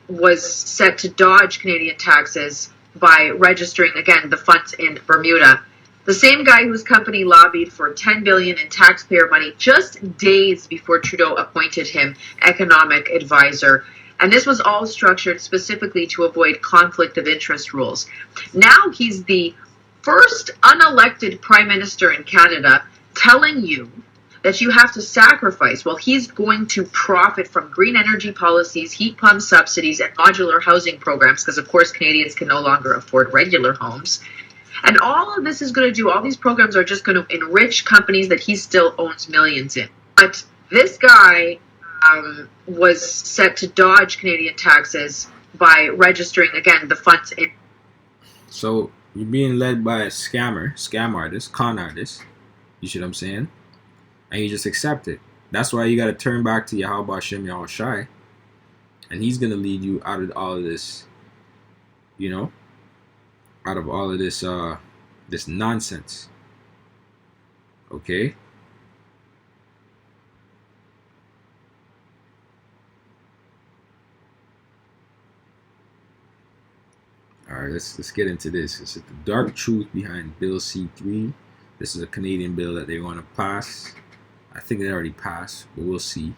was set to dodge Canadian taxes by registering, again, the funds in Bermuda. The same guy whose company lobbied for $10 billion in taxpayer money just days before Trudeau appointed him economic advisor. And this was all structured specifically to avoid conflict of interest rules. Now he's the first unelected prime minister in Canada telling you that you have to sacrifice. Well, he's going to profit from green energy policies, heat pump subsidies, and modular housing programs, because of course Canadians can no longer afford regular homes. And all of this is going to do, all these programs are just going to enrich companies that he still owns millions in. But this guy was set to dodge Canadian taxes by registering, again, the funds in. So you're being led by a scam artist, con artist. You see what I'm saying? And you just accept it. That's why you got to turn back to Yahweh Shem Yahweh Shai. And he's going to lead you out of all of this, you know, out of all of this this nonsense. Okay? right, let's get into this. This is the dark truth behind Bill C-3. This is a Canadian bill that they want to pass. I think they already passed, but we'll see.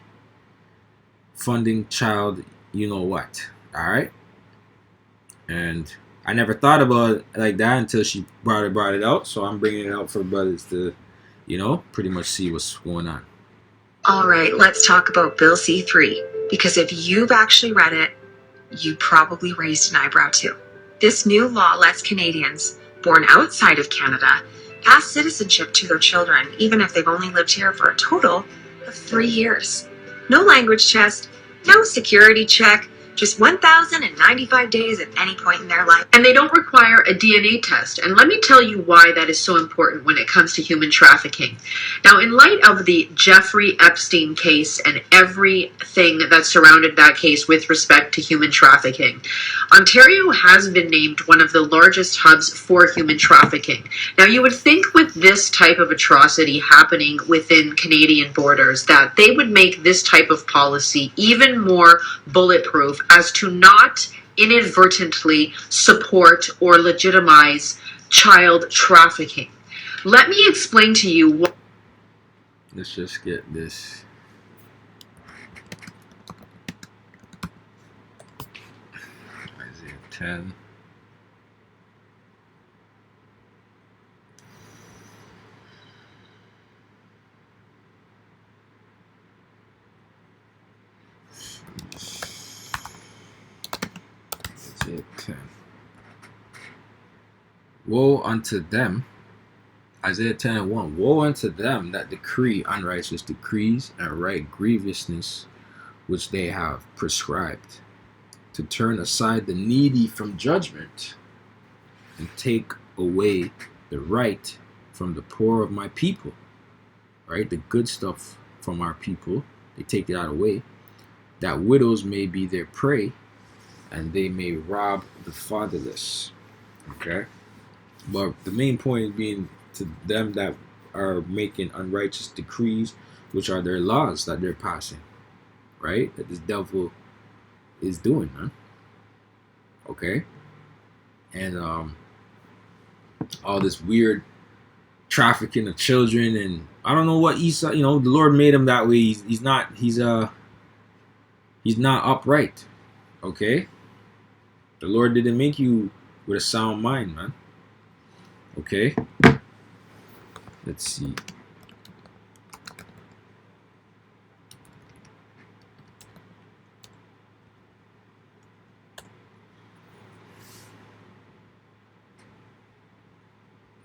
Funding child, you know what? All right. And I never thought about it like that until she brought it out. So I'm bringing it out for brothers to, pretty much see what's going on. All right, let's talk about Bill C-3, because if you've actually read it, you probably raised an eyebrow too. This new law lets Canadians born outside of Canada pass citizenship to their children, even if they've only lived here for a total of 3 years. No language test, no security check, just 1,095 days at any point in their life. And they don't require a DNA test. And let me tell you why that is so important when it comes to human trafficking. Now, in light of the Jeffrey Epstein case and everything that surrounded that case with respect to human trafficking, Ontario has been named one of the largest hubs for human trafficking. Now, you would think with this type of atrocity happening within Canadian borders that they would make this type of policy even more bulletproof as to not inadvertently support or legitimize child trafficking. Let me explain to you what. Let's just get this. Isaiah 10. Isaiah 10. Woe unto them. Isaiah 10 and 1. Woe unto them that decree unrighteous decrees and write grievousness which they have prescribed, to turn aside the needy from judgment and take away the right from the poor of my people. Right? The good stuff from our people, they take it out of the way, that widows may be their prey and they may rob the fatherless. Okay? But the main point being to them that are making unrighteous decrees, which are their laws that they're passing, right? That this devil is doing, man. Okay? And all this weird trafficking of children, and I don't know what Esau, the Lord made him that way. He's not upright. Okay? The Lord didn't make you with a sound mind, man. Okay? Let's see.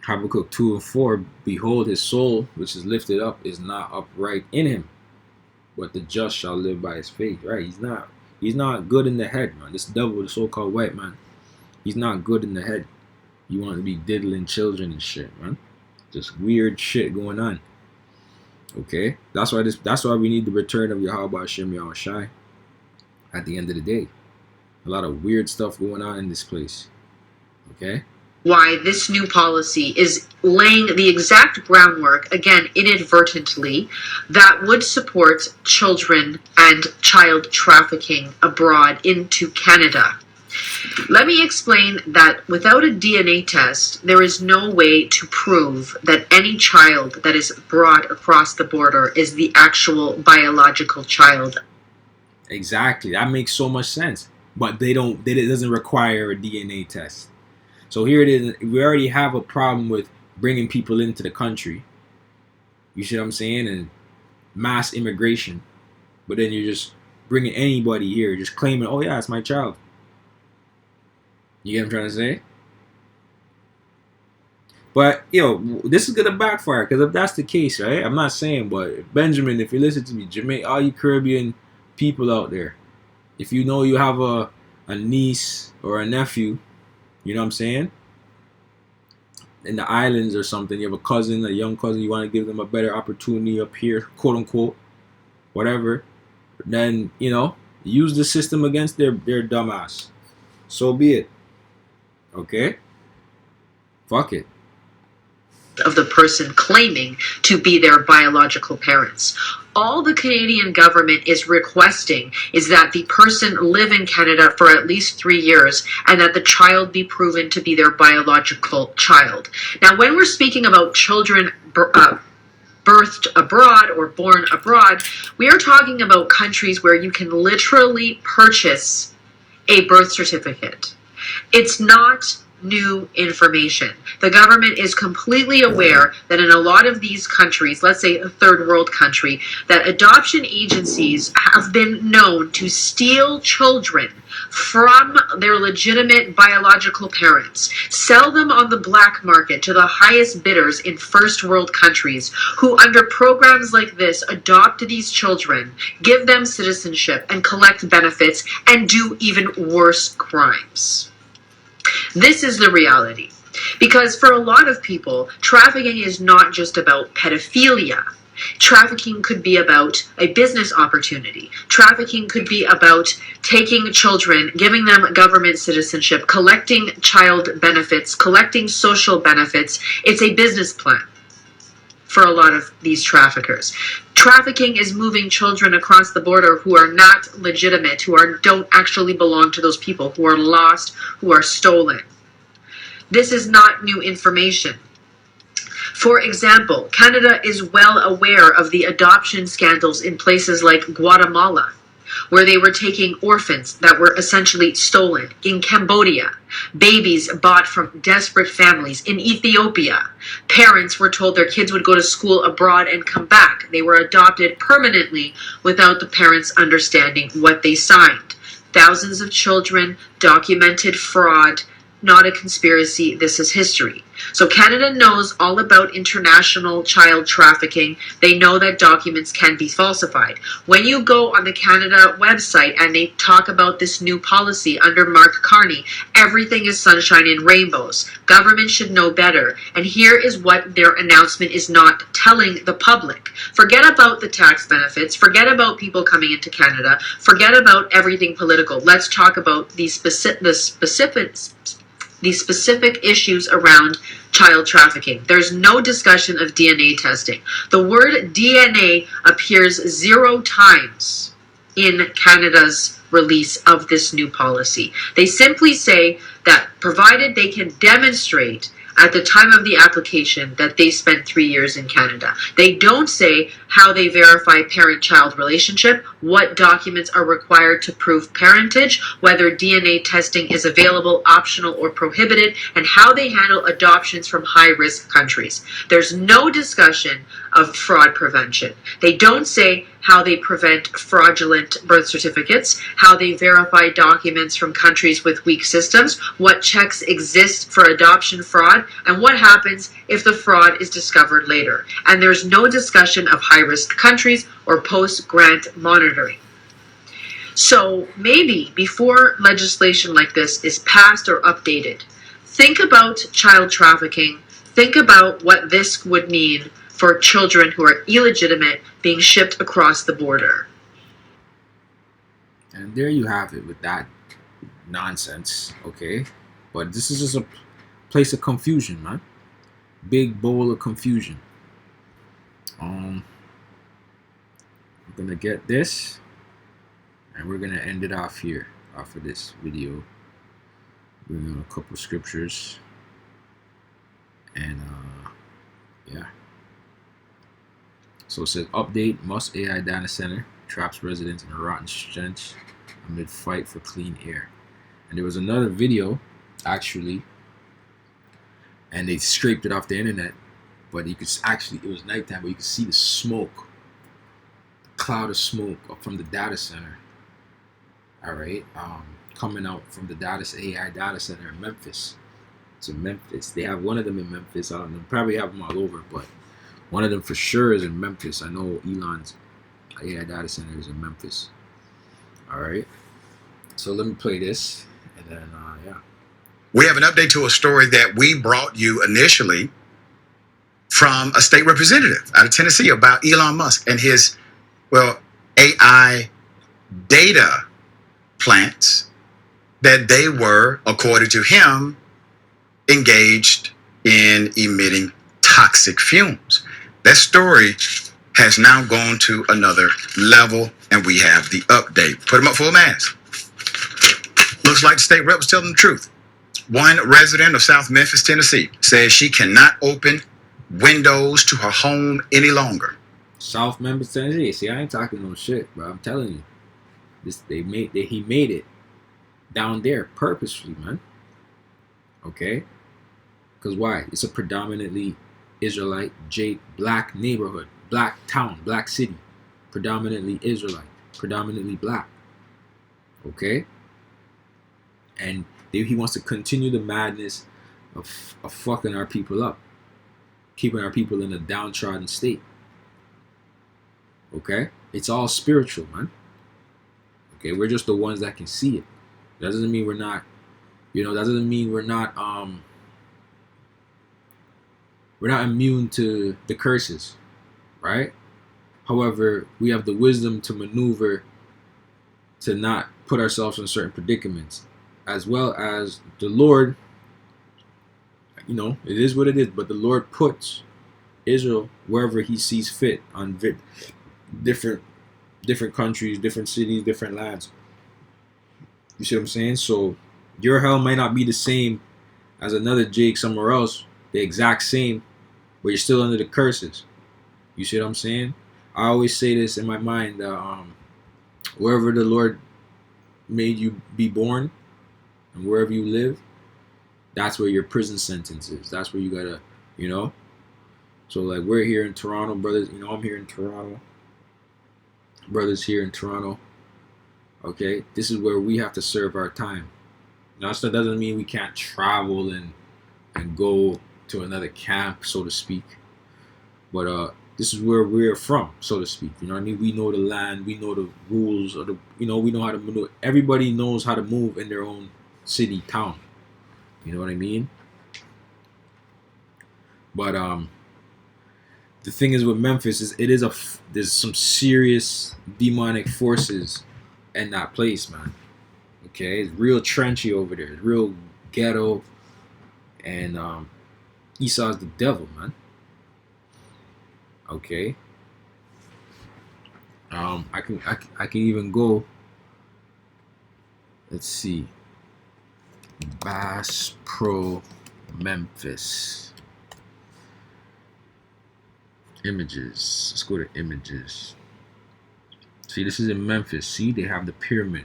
Habakkuk 2 and 4. Behold, his soul, which is lifted up, is not upright in him, but the just shall live by his faith. Right? He's not good in the head, man. This devil, the so-called white man, he's not good in the head. You want to be diddling children and shit, man. Just weird shit going on. Okay? That's why we need the return of Yahweh Hashem Yahushai at the end of the day. A lot of weird stuff going on in this place. Okay? Why this new policy is laying the exact groundwork, again, inadvertently, that would support children and child trafficking abroad into Canada. Let me explain that without a DNA test, there is no way to prove that any child that is brought across the border is the actual biological child. Exactly. That makes so much sense. But it doesn't require a DNA test. So here it is. We already have a problem with bringing people into the country. You see what I'm saying? And mass immigration. But then you're just bringing anybody here, just claiming, oh yeah, it's my child. You get what I'm trying to say? But, this is going to backfire, because if that's the case, right? I'm not saying, but Benjamin, if you listen to me, Jamaica, all you Caribbean people out there, if you know you have a niece or a nephew, you know what I'm saying? In the islands or something, you have a cousin, a young cousin, you want to give them a better opportunity up here, quote unquote, whatever, then, use the system against their dumb ass. So be it. Okay? Fuck it. of the person claiming to be their biological parents. All the Canadian government is requesting is that the person live in Canada for at least 3 years and that the child be proven to be their biological child. Now, when we're speaking about children birthed abroad or born abroad, we are talking about countries where you can literally purchase a birth certificate. It's not new information. The government is completely aware that in a lot of these countries, let's say a third world country, that adoption agencies have been known to steal children from their legitimate biological parents, sell them on the black market to the highest bidders in first world countries, who under programs like this adopt these children, give them citizenship and collect benefits, and do even worse crimes. This is the reality. Because for a lot of people, trafficking is not just about pedophilia. Trafficking could be about a business opportunity. Trafficking could be about taking children, giving them government citizenship, collecting child benefits, collecting social benefits. It's a business plan for a lot of these traffickers. Trafficking is moving children across the border who are not legitimate, who don't actually belong to those people, who are lost, who are stolen. This is not new information. For example, Canada is well aware of the adoption scandals in places like Guatemala, where they were taking orphans that were essentially stolen. In Cambodia, babies bought from desperate families. In Ethiopia, parents were told their kids would go to school abroad and come back. They were adopted permanently without the parents understanding what they signed. Thousands of children, documented fraud, not a conspiracy, this is history. So Canada knows all about international child trafficking. They know that documents can be falsified. When you go on the Canada website and they talk about this new policy under Mark Carney, everything is sunshine and rainbows. Government should know better. And here is what their announcement is not telling the public. Forget about the tax benefits. Forget about people coming into Canada. Forget about everything political. Let's talk about the specific issues around child trafficking. There's no discussion of DNA testing. The word DNA appears 0 times in Canada's release of this new policy. They simply say that provided they can demonstrate at the time of the application that they spent 3 years in Canada. They don't say how they verify parent-child relationship, what documents are required to prove parentage, whether DNA testing is available, optional, or prohibited, and how they handle adoptions from high-risk countries. There's no discussion of fraud prevention. They don't say how they prevent fraudulent birth certificates, how they verify documents from countries with weak systems, what checks exist for adoption fraud, and what happens if the fraud is discovered later. And there's no discussion of high-risk countries or post-grant monitoring. So maybe before legislation like this is passed or updated, think about child trafficking, think about what this would mean for children who are illegitimate being shipped across the border. And there you have it with that nonsense, okay? But this is just a place of confusion, man. Big bowl of confusion. We're gonna get this, and we're gonna end it off here, off of this video. Bring in a couple scriptures, and yeah. So it says, update, Musk AI data center traps residents in a rotten stench amid fight for clean air. And there was another video, actually, and they scraped it off the internet, but you could actually, it was nighttime, but you could see the smoke, the cloud of smoke up from the data center, all right, coming out from the AI data center in Memphis. It's in Memphis. They have one of them in Memphis. They probably have them all over, but one of them for sure is in Memphis. I know Elon's AI data center is in Memphis. All right. So let me play this, and then yeah. We have an update to a story that we brought you initially from a state representative out of Tennessee about Elon Musk and his, well, AI data plants that they were, according to him, engaged in emitting toxic fumes. That story has now gone to another level, and we have the update. Put them up full mask. Looks like the state rep was telling the truth. One resident of South Memphis, Tennessee, says she cannot open windows to her home any longer. South Memphis, Tennessee. See, I ain't talking no shit, bro. I'm telling you, he made it down there purposefully, man. Okay, because why? It's a predominantly Israelite, black neighborhood, black town, black city, predominantly Israelite, predominantly black. Okay, and he wants to continue the madness of fucking our people up, keeping our people in a downtrodden state. Okay, it's all spiritual, man. Okay, we're just the ones that can see it. That doesn't mean we're not, that doesn't mean we're not immune to the curses, right? However, we have the wisdom to maneuver to not put ourselves in certain predicaments, as well as the Lord, it is what it is, but the Lord puts Israel wherever he sees fit on different countries, different cities, different lands. You see what I'm saying? So your hell might not be the same as another Jake somewhere else, the exact same, but you're still under the curses. You see what I'm saying? I always say this in my mind that wherever the Lord made you be born and wherever you live, that's where your prison sentence is. That's where you gotta, So like we're here in Toronto, brothers. I'm here in Toronto. Brothers here in Toronto. Okay, this is where we have to serve our time. Now, that doesn't mean we can't travel and go to another camp, so to speak. But this is where we're from, so to speak. You know what I mean? We know the land, we know the rules, we know how to maneuver. Everybody knows how to move in their own city, town. You know what I mean? But the thing is with Memphis is there's some serious demonic forces in that place, man. Okay, it's real trenchy over there. It's real ghetto, and Esau's the devil, man. Okay. I can even go. Let's see. Bass Pro Memphis. Images. Let's go to images. See, this is in Memphis. See, they have the pyramid.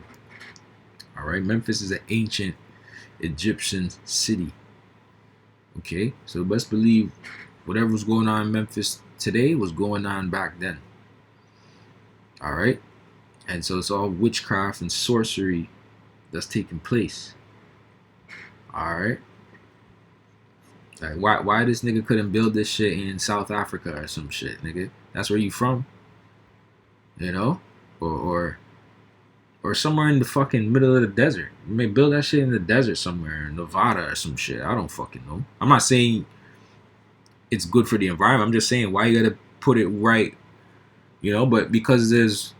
All right, Memphis is an ancient Egyptian city. Okay, so best believe whatever was going on in Memphis today was going on back then. All right, and so it's all witchcraft and sorcery that's taking place. All right, like why this nigga couldn't build this shit in South Africa or some shit, nigga? That's where you from, or somewhere in the fucking middle of the desert. You may build that shit in the desert somewhere, in Nevada or some shit. I don't fucking know. I'm not saying it's good for the environment. I'm just saying why you gotta put it right, But because there's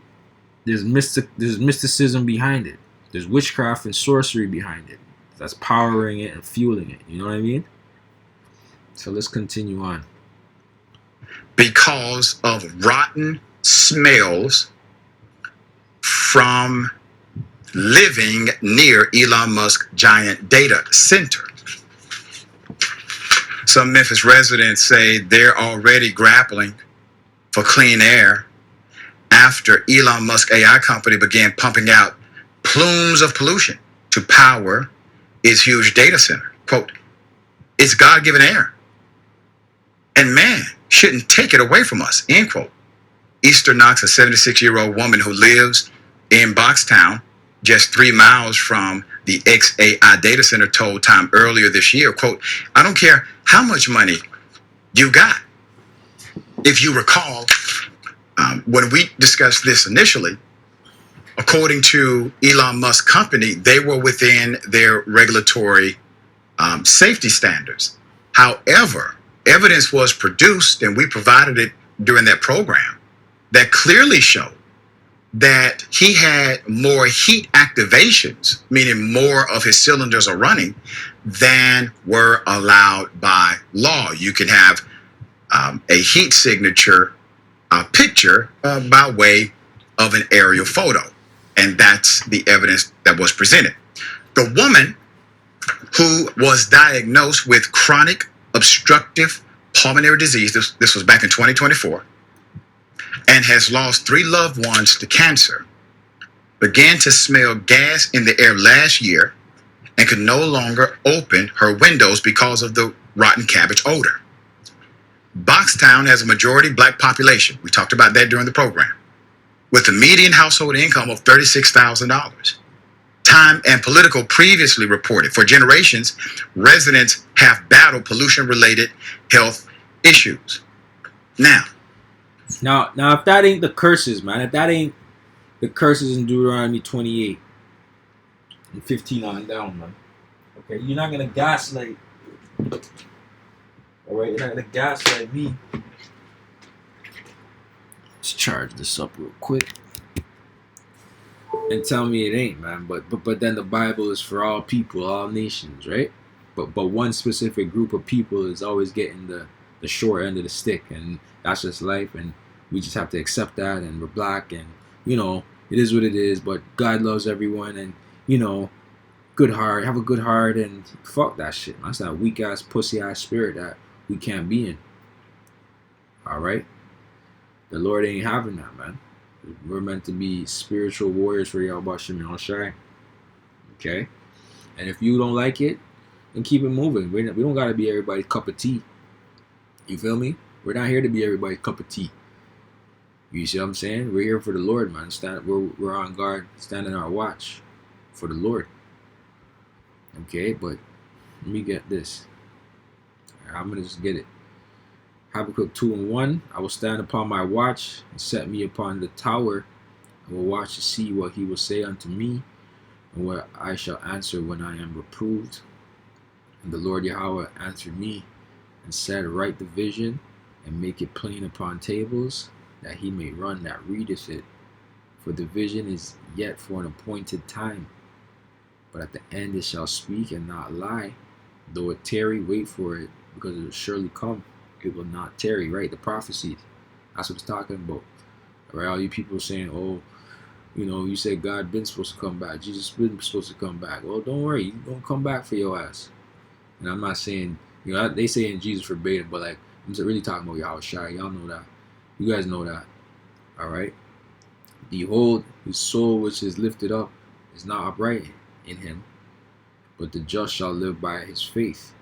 mysticism behind it. There's witchcraft and sorcery behind it. That's powering it and fueling it. You know what I mean? So let's continue on. Because of rotten smells from living near Elon Musk giant data center. Some Memphis residents say they're already grappling for clean air after Elon Musk AI company began pumping out plumes of pollution to power its huge data center. Quote, it's God-given air, and man shouldn't take it away from us, end quote. Easter Knox, a 76-year-old woman who lives in Boxtown, just 3 miles from the XAI data center, told Time earlier this year, quote, I don't care how much money you got. If you recall, when we discussed this initially, according to Elon Musk company, they were within their regulatory safety standards. However, evidence was produced, and we provided it during that program, that clearly showed that he had more heat activations, meaning more of his cylinders are running, than were allowed by law. You can have a heat signature picture by way of an aerial photo. And that's the evidence that was presented. The woman who was diagnosed with chronic obstructive pulmonary disease, this was back in 2024, and has lost 3 loved ones to cancer, began to smell gas in the air last year and could no longer open her windows because of the rotten cabbage odor. Boxtown has a majority black population. We talked about that during the program, with a median household income of $36,000. Time and Political previously reported for generations, residents have battled pollution-related health issues. Now, if that ain't the curses, man, if that ain't the curses in Deuteronomy 28 and 15 on down, man. Okay, you're not gonna gaslight. All right, you're not gonna gaslight me. Let's charge this up real quick and tell me it ain't, man. But then the Bible is for all people, all nations, right? But one specific group of people is always getting the short end of the stick, and that's just life, and we just have to accept that, and we're black, and it is what it is. But God loves everyone, and good heart, have a good heart, and fuck that shit, man. That's that weak ass, pussy ass spirit that we can't be in. All right, the Lord ain't having that, man. We're meant to be spiritual warriors for Yahweh Shem Shai. Okay, and if you don't like it, then keep it moving. We don't gotta be everybody's cup of tea. You feel me? We're not here to be everybody's cup of tea. You see what I'm saying? We're here for the Lord, man. We're on guard, standing our watch for the Lord. Okay, but let me get this. I'm gonna just get it. Habakkuk 2:1. I will stand upon my watch and set me upon the tower. I will watch to see what he will say unto me, and what I shall answer when I am reproved. And the Lord Yahweh answered me and said, write the vision and make it plain upon tables, that he may run that readeth it. For the vision is yet for an appointed time, but at the end it shall speak and not lie. Though it tarry, wait for it, because it will surely come. It will not tarry, right? The prophecies. That's what it's talking about. Right? All you people saying, oh, you said God been supposed to come back. Jesus been supposed to come back. Well, don't worry. He's going to come back for your ass. And I'm not saying, they saying Jesus forbade it, but like, I'm just really talking about Yahweh Shai. Y'all know that. You guys know that. All right? Behold, his soul which is lifted up is not upright in him, but the just shall live by his faith.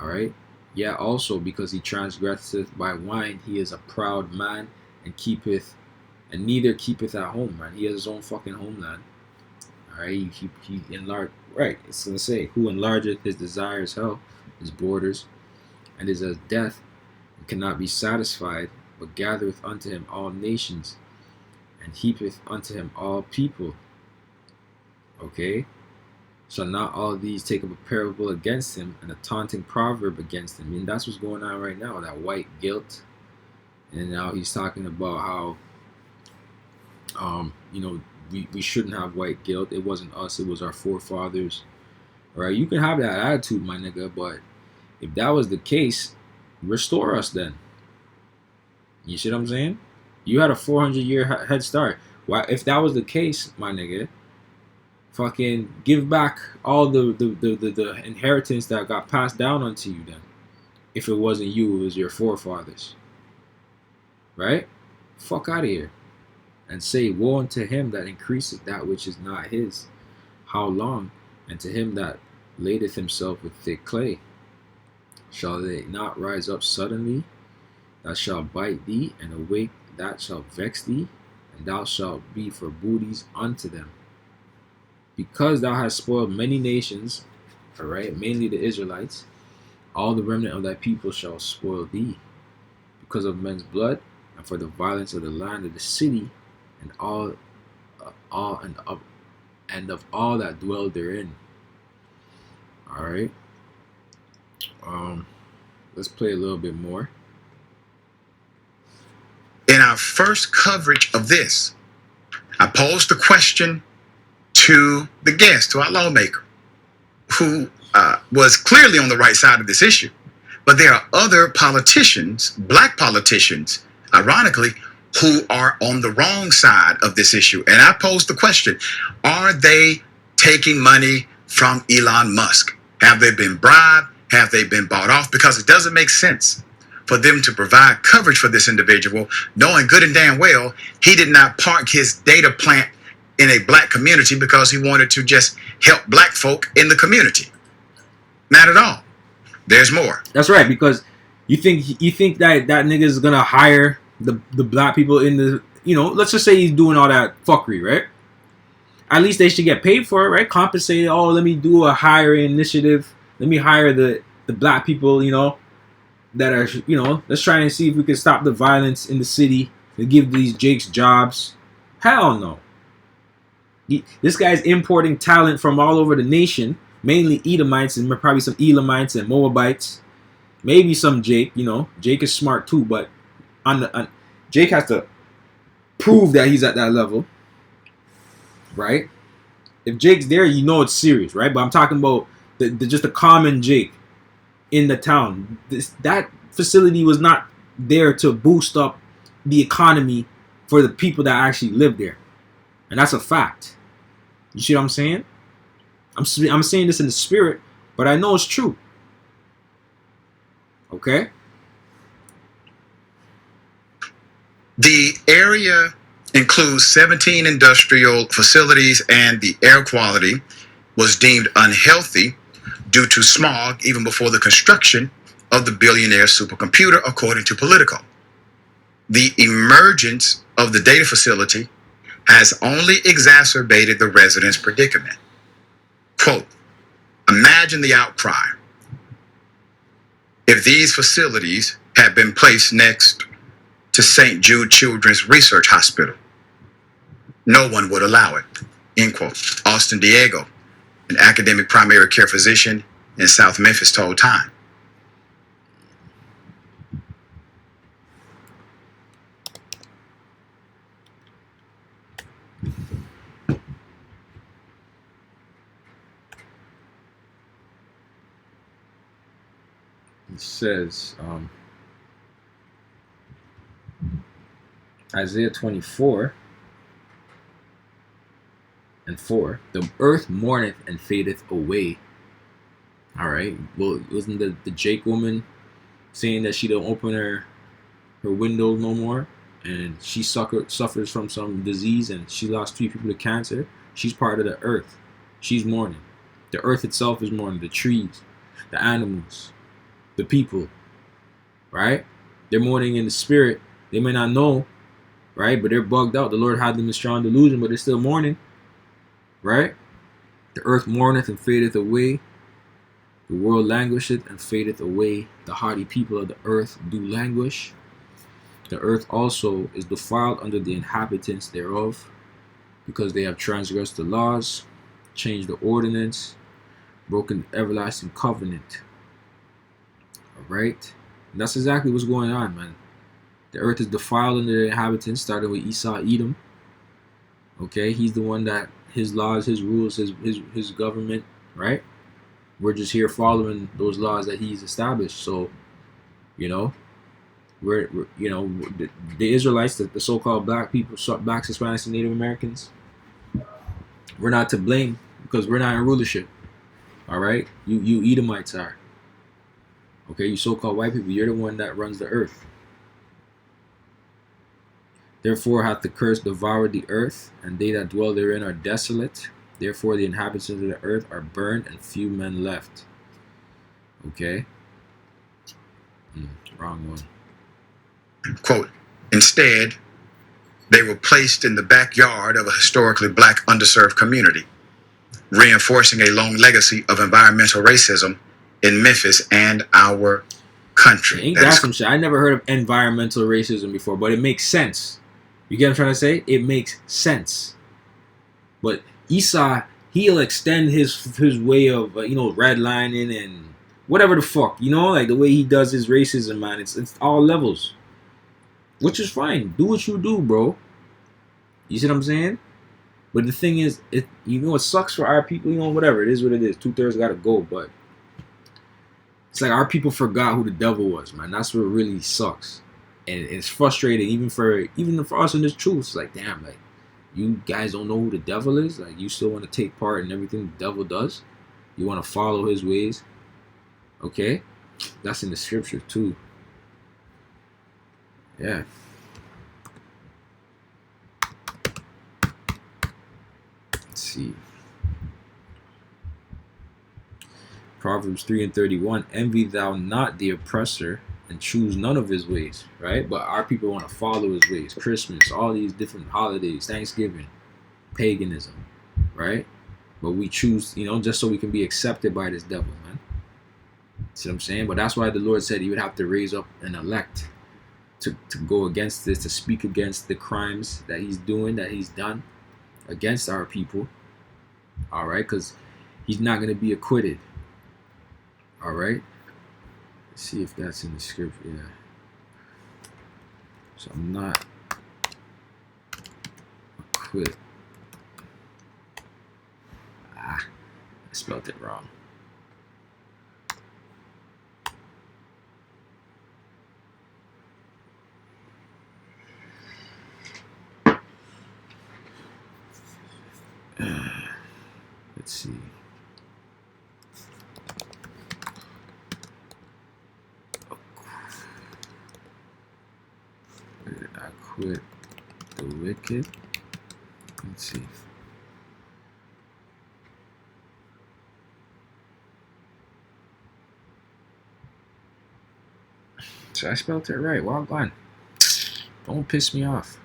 All right? Yeah, also because he transgresseth by wine, he is a proud man, and neither keepeth at home, man. He has his own fucking homeland. All right, he enlarged. Right, it's gonna say, who enlargeth his desires, hell, his borders, and is as death, and cannot be satisfied, but gathereth unto him all nations, and heapeth unto him all people. Okay. Shall not all these take up a parable against him, and a taunting proverb against him? And that's what's going on right now, that white guilt. And now he's talking about how, we shouldn't have white guilt. It wasn't us, it was our forefathers. All right, you can have that attitude, my nigga, but if that was the case, restore us then. You see what I'm saying? You had a 400-year head start. Why, if that was the case, my nigga, fucking give back all the inheritance that got passed down unto you then. If it wasn't you, it was your forefathers. Right? Fuck out of here. And say, woe unto him that increaseth that which is not his. How long? And to him that ladeth himself with thick clay. Shall they not rise up suddenly? That shall bite thee, and awake that shall vex thee, and thou shalt be for booties unto them. Because thou hast spoiled many nations, all right, mainly the Israelites, all the remnant of thy people shall spoil thee, because of men's blood, and for the violence of the land of the city, and of all that dwell therein. All right. Let's play a little bit more. In our first coverage of this, I posed the question to the guest, to our lawmaker, who was clearly on the right side of this issue. But there are other politicians, black politicians, ironically, who are on the wrong side of this issue. And I pose the question, are they taking money from Elon Musk? Have they been bribed? Have they been bought off? Because it doesn't make sense for them to provide coverage for this individual, knowing good and damn well he did not park his data plant in a black community because he wanted to just help black folk in the community. Not at all. There's more. That's right, because you think that nigga is gonna hire the black people in the, let's just say he's doing all that fuckery, right? At least they should get paid for it, right? Compensated. Oh, let me do a hiring initiative. Let me hire the black people, that are, let's try and see if we can stop the violence in the city and give these Jakes jobs. Hell no. This guy's importing talent from all over the nation, mainly Edomites and probably some Elamites and Moabites. Maybe some Jake, Jake is smart too, but Jake has to prove that he's at that level, right? If Jake's there, it's serious, right? But I'm talking about just a common Jake in the town. That facility was not there to boost up the economy for the people that actually live there, and that's a fact. You see what I'm saying? I'm saying this in the spirit, but I know it's true. Okay? The area includes 17 industrial facilities, and the air quality was deemed unhealthy due to smog even before the construction of the billionaire supercomputer, according to Politico. The emergence of the data facility has only exacerbated the residents' predicament. Quote, imagine the outcry if these facilities had been placed next to St. Jude Children's Research Hospital. No one would allow it, end quote. Austin Diego, an academic primary care physician in South Memphis, told Time. It says, Isaiah 24 and 4, the earth mourneth and fadeth away. All right. Well, wasn't the Jake woman saying that she don't open her window no more, and she suffers from some disease, and she lost 3 people to cancer? She's part of the earth. She's mourning. The earth itself is mourning. The trees, the animals, the people, right? They're mourning in the spirit. They may not know, right? But they're bugged out. The Lord had them in strong delusion, but they're still mourning, right? The earth mourneth and fadeth away. The world languisheth and fadeth away. The hardy people of the earth do languish. The earth also is defiled under the inhabitants thereof, because they have transgressed the laws, changed the ordinance, broken the everlasting covenant. Alright? And that's exactly what's going on, man. The earth is defiled under the inhabitants, starting with Esau, Edom. Okay? He's the one that, his laws, his rules, his government, right? We're just here following those laws that he's established. So, we're the Israelites, the so-called black people, blacks, Hispanics, and Native Americans, we're not to blame because we're not in rulership. All right, you Edomites are. Okay, you so-called white people, you're the one that runs the earth. Therefore hath the curse devoured the earth, and they that dwell therein are desolate. Therefore the inhabitants of the earth are burned, and few men left. Okay. Wrong one. Quote, instead, they were placed in the backyard of a historically black underserved community, reinforcing a long legacy of environmental racism in Memphis and our country. Ain't that some shit? I never heard of environmental racism before, but it makes sense. You get what I'm trying to say? It makes sense. But Esau, he'll extend his way of redlining and whatever the fuck, like the way he does his racism, man. It's all levels, which is fine. Do what you do, bro. You see what I'm saying? But the thing is, it sucks for our people. Whatever it is, what it is. 2/3 gotta go, but It's like our people forgot who the devil was, man. That's what really sucks. And it's frustrating even for us in this truth. It's like, damn, like you guys don't know who the devil is. Like you still want to take part in everything the devil does. You want to follow his ways. Okay, that's in the scripture too. Yeah. Let's see. Proverbs 3:31. Envy thou not the oppressor, and choose none of his ways, right? But our people want to follow his ways. Christmas, all these different holidays, Thanksgiving, paganism, right? But we choose, just so we can be accepted by this devil, man. See what I'm saying? But that's why the Lord said he would have to raise up an elect to go against this, to speak against the crimes that he's doing, that he's done against our people. All right? Because he's not going to be acquitted. All right? Let's see if that's in the scripture. Yeah. So I'm not acquitted. I spelled it wrong. Let's see. I quit the wicked. Let's see. So I spelled it right. Well done. Don't piss me off.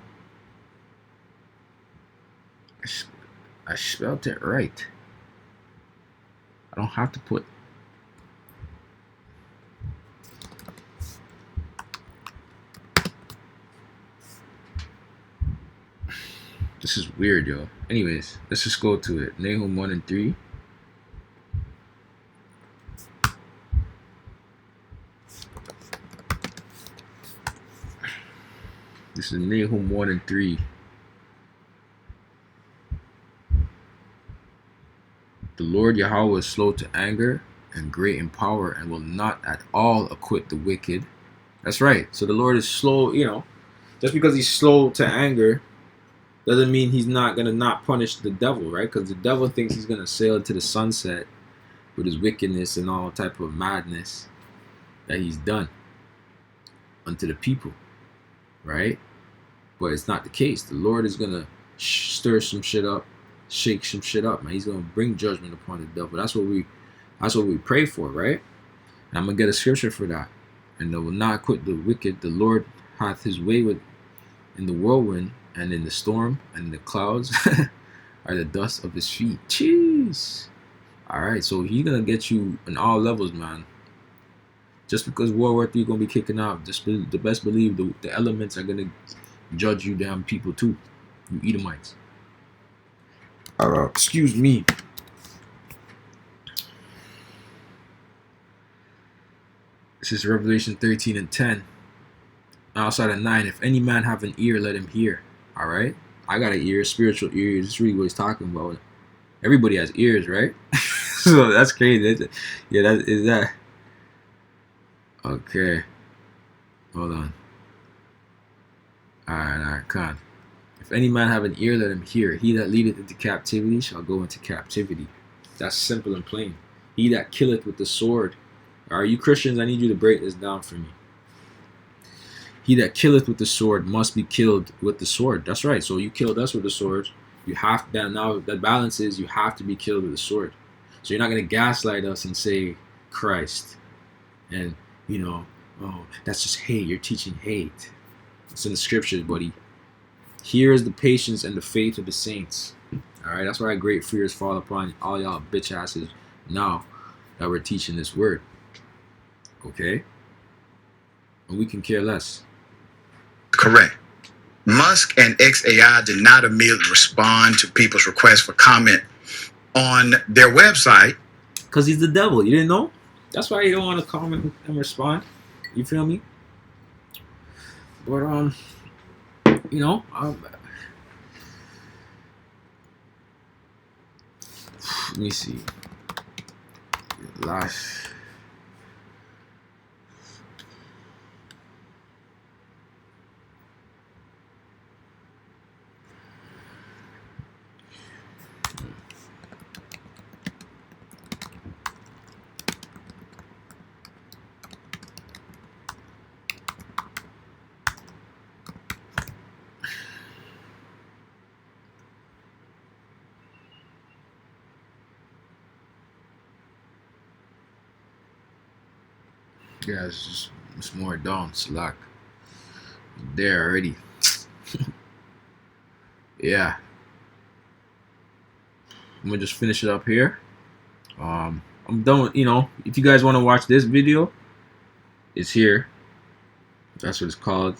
I spelled it right. I don't have to put. This is weird, yo. Anyways, let's just go to it. Nahum 1:3. This is Nahum 1:3. The Lord Yahweh is slow to anger and great in power, and will not at all acquit the wicked. That's right. So the Lord is slow, just because he's slow to anger doesn't mean he's not going to not punish the devil, right? Because the devil thinks he's going to sail into the sunset with his wickedness and all type of madness that he's done unto the people, right? But it's not the case. The Lord is going to stir some shit up, shake some shit up, man. He's going to bring judgment upon the devil. That's what we pray for, right? And I'm going to get a scripture for that. And they will not quit the wicked. The Lord hath his way with in the whirlwind and in the storm and in the clouds are the dust of his feet. Jeez. All right, so he's going to get you in all levels, man. Just because World War III going to be kicking out, just the best believe the elements are going to judge you damn people too. You Edomites. Excuse me. This is Revelation 13:10. Outside of 9, if any man have an ear, let him hear. All right? I got an ear, spiritual ear. This is really what he's talking about. Everybody has ears, right? So that's crazy. Yeah, that is that. Okay. Hold on. Alright, come on. If any man have an ear, let him hear. He that leadeth into captivity shall go into captivity. That's simple and plain. He that killeth with the sword. Alright, you Christians, I need you to break this down for me. He that killeth with the sword must be killed with the sword. That's right. So you killed us with the sword. You have that now. That balance is you have to be killed with the sword. So you're not going to gaslight us and say Christ, and oh, that's just hate. You're teaching hate. It's in the scriptures, buddy. Here is the patience and the faith of the saints. All right. That's why great fears fall upon all y'all bitch asses now that we're teaching this word. Okay. And we can care less. Correct. Musk and XAI did not immediately respond to people's requests for comment on their website. Because he's the devil. You didn't know? That's why you don't want to comment and respond. You feel me? But, let me see. Yeah, it's more down, slack. There already. Yeah. I'm gonna just finish it up here. I'm done with, if you guys want to watch this video, it's here. That's what it's called.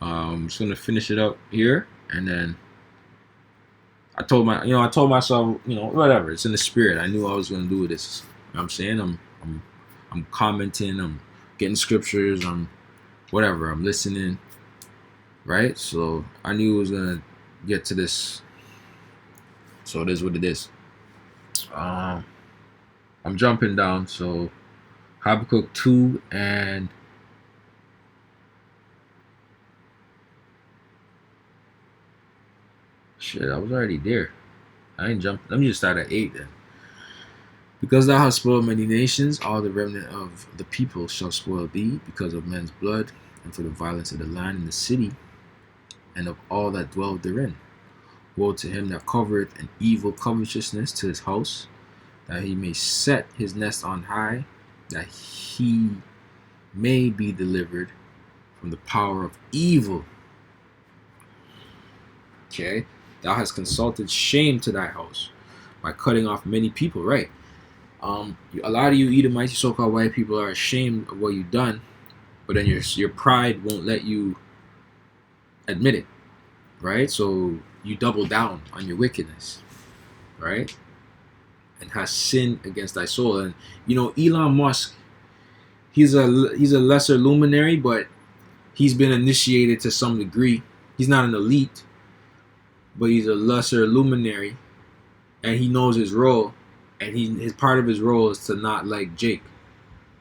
I'm just gonna finish it up here, and then I told myself, whatever. It's in the spirit. I knew I was gonna do this. You know what I'm saying? I'm commenting. I'm getting scriptures. I'm whatever. I'm listening. Right? So I knew it was gonna get to this. So it is what it is. I'm jumping down. So Habakkuk 2 and shit, I was already there. I ain't jumping. Let me just start at 8 then. Because thou hast spoiled many nations, all the remnant of the people shall spoil thee, because of men's blood, and for the violence of the land and the city, and of all that dwell therein. Woe to him that covereth an evil covetousness to his house, that he may set his nest on high, that he may be delivered from the power of evil. Okay? Thou hast consulted shame to thy house by cutting off many people, right? A lot of you Edomites, you so-called white people, are ashamed of what you've done, but then your pride won't let you admit it, right? So you double down on your wickedness, right? And has sinned against thy soul. And Elon Musk, he's a lesser luminary, but he's been initiated to some degree. He's not an elite, but he's a lesser luminary, and he knows his role. And his part of his role is to not like Jake,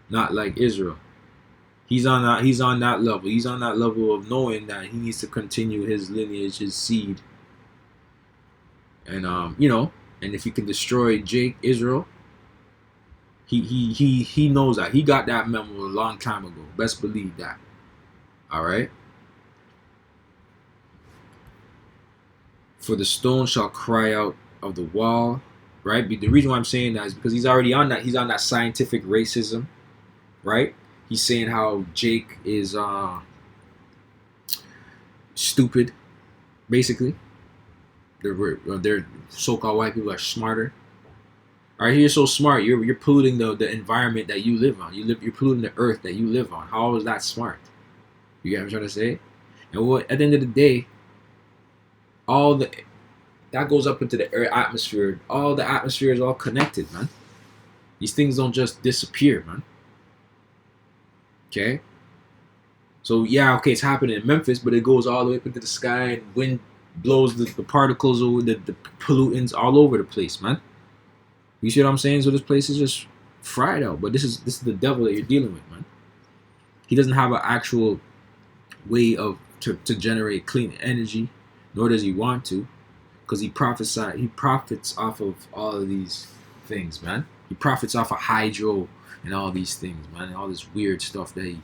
not like Israel. He's on that level. He's on that level of knowing that he needs to continue his lineage, his seed. And and if he can destroy Jake, Israel, he knows that. He got that memo a long time ago. Best believe that. All right. For the stone shall cry out of the wall. Right? The reason why I'm saying that is because he's already on that. He's on that scientific racism, right? He's saying how Jake is stupid, basically. They're so-called white people are smarter. All right, you're so smart. You're polluting the environment that you live on. You're polluting the earth that you live on. How is that smart? You get what I'm trying to say? And at the end of the day, that goes up into the air atmosphere. All the atmosphere is all connected, man. These things don't just disappear, man. Okay? So, yeah, okay, it's happening in Memphis, but it goes all the way up into the sky, and wind blows the particles over, the pollutants all over the place, man. You see what I'm saying? So this place is just fried out. But this is the devil that you're dealing with, man. He doesn't have an actual way to generate clean energy, nor does he want to. Because he profits off of all of these things, man. He profits off of hydro and all these things, man. And all this weird stuff that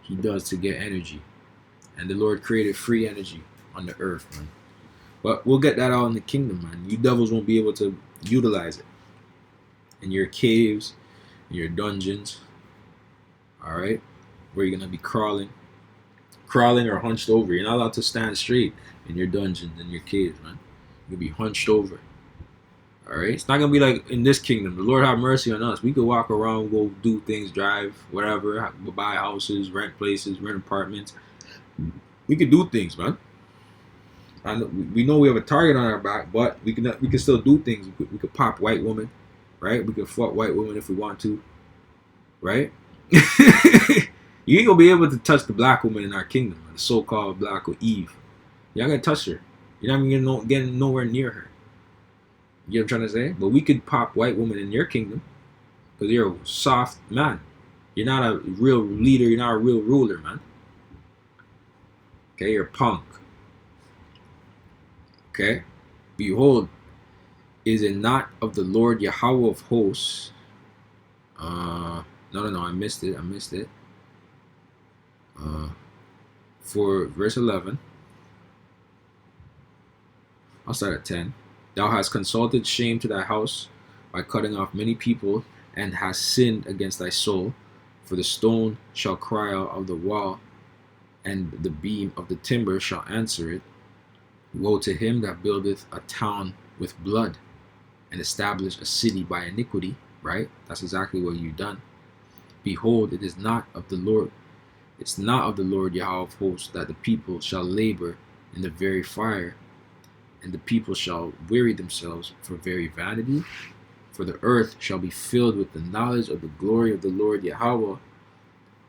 he does to get energy. And the Lord created free energy on the earth, man. But we'll get that out in the kingdom, man. You devils won't be able to utilize it. In your caves, in your dungeons, all right? Where you're going to be crawling or hunched over. You're not allowed to stand straight in your dungeons, in your caves, man. You'll be hunched over. All right? It's not going to be like in this kingdom. The Lord have mercy on us. We could walk around, go do things, drive, whatever, buy houses, rent places, rent apartments. We could do things, man. We know we have a target on our back, but we can still do things. We could pop white women, right? We could fuck white women if we want to, right? You ain't going to be able to touch the black woman in our kingdom, the so-called black or Eve. You're not going to touch her. You're not even getting nowhere near her. You know what I'm trying to say? But we could pop white women in your kingdom because you're a soft man. You're not a real leader. You're not a real ruler, man. Okay, you're a punk. Okay? Behold, is it not of the Lord Yahweh of hosts? No, I missed it. For verse 11. I'll start at 10. Thou hast consulted shame to thy house by cutting off many people, and hast sinned against thy soul. For the stone shall cry out of the wall, and the beam of the timber shall answer it. Woe to him that buildeth a town with blood, and establish a city by iniquity. Right? That's exactly what you've done. Behold, it is not of the Lord. It's not of the Lord Yahweh of hosts that the people shall labor in the very fire, and the people shall weary themselves for very vanity. For the earth shall be filled with the knowledge of the glory of the Lord Yahweh,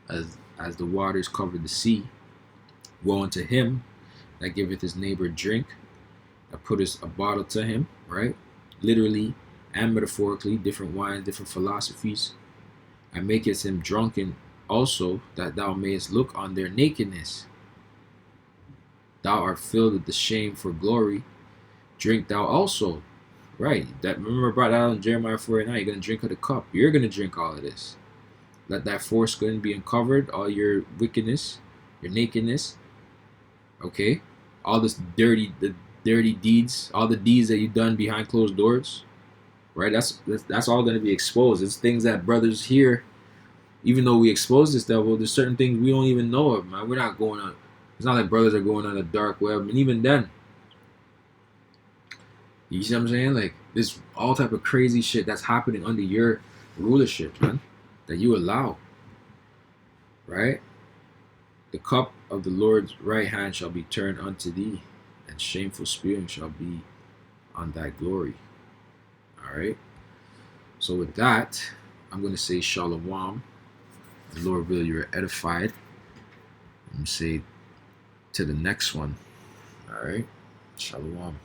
as the waters cover the sea. Woe unto him that giveth his neighbor drink, that putteth a bottle to him, right? Literally and metaphorically, different wines, different philosophies. And maketh him drunken also, that thou mayest look on their nakedness. Thou art filled with the shame for glory. Drink thou also. Right. That, remember I brought that out in Jeremiah 49. You're going to drink of the cup. You're going to drink all of this. Let that foreskin be uncovered, all your wickedness, your nakedness. Okay? All the dirty deeds, all the deeds that you've done behind closed doors. Right? That's all going to be exposed. It's things that brothers here, even though we expose this devil, there's certain things we don't even know of, man. We're not going on. It's not like brothers are going on the dark web. And even then, you see what I'm saying? Like, there's all type of crazy shit that's happening under your rulership, man, that you allow. Right? The cup of the Lord's right hand shall be turned unto thee, and shameful spewing shall be on thy glory. All right? So with that, I'm going to say shalom. The Lord will you're edified. I'm going to say to the next one. All right? Shalom.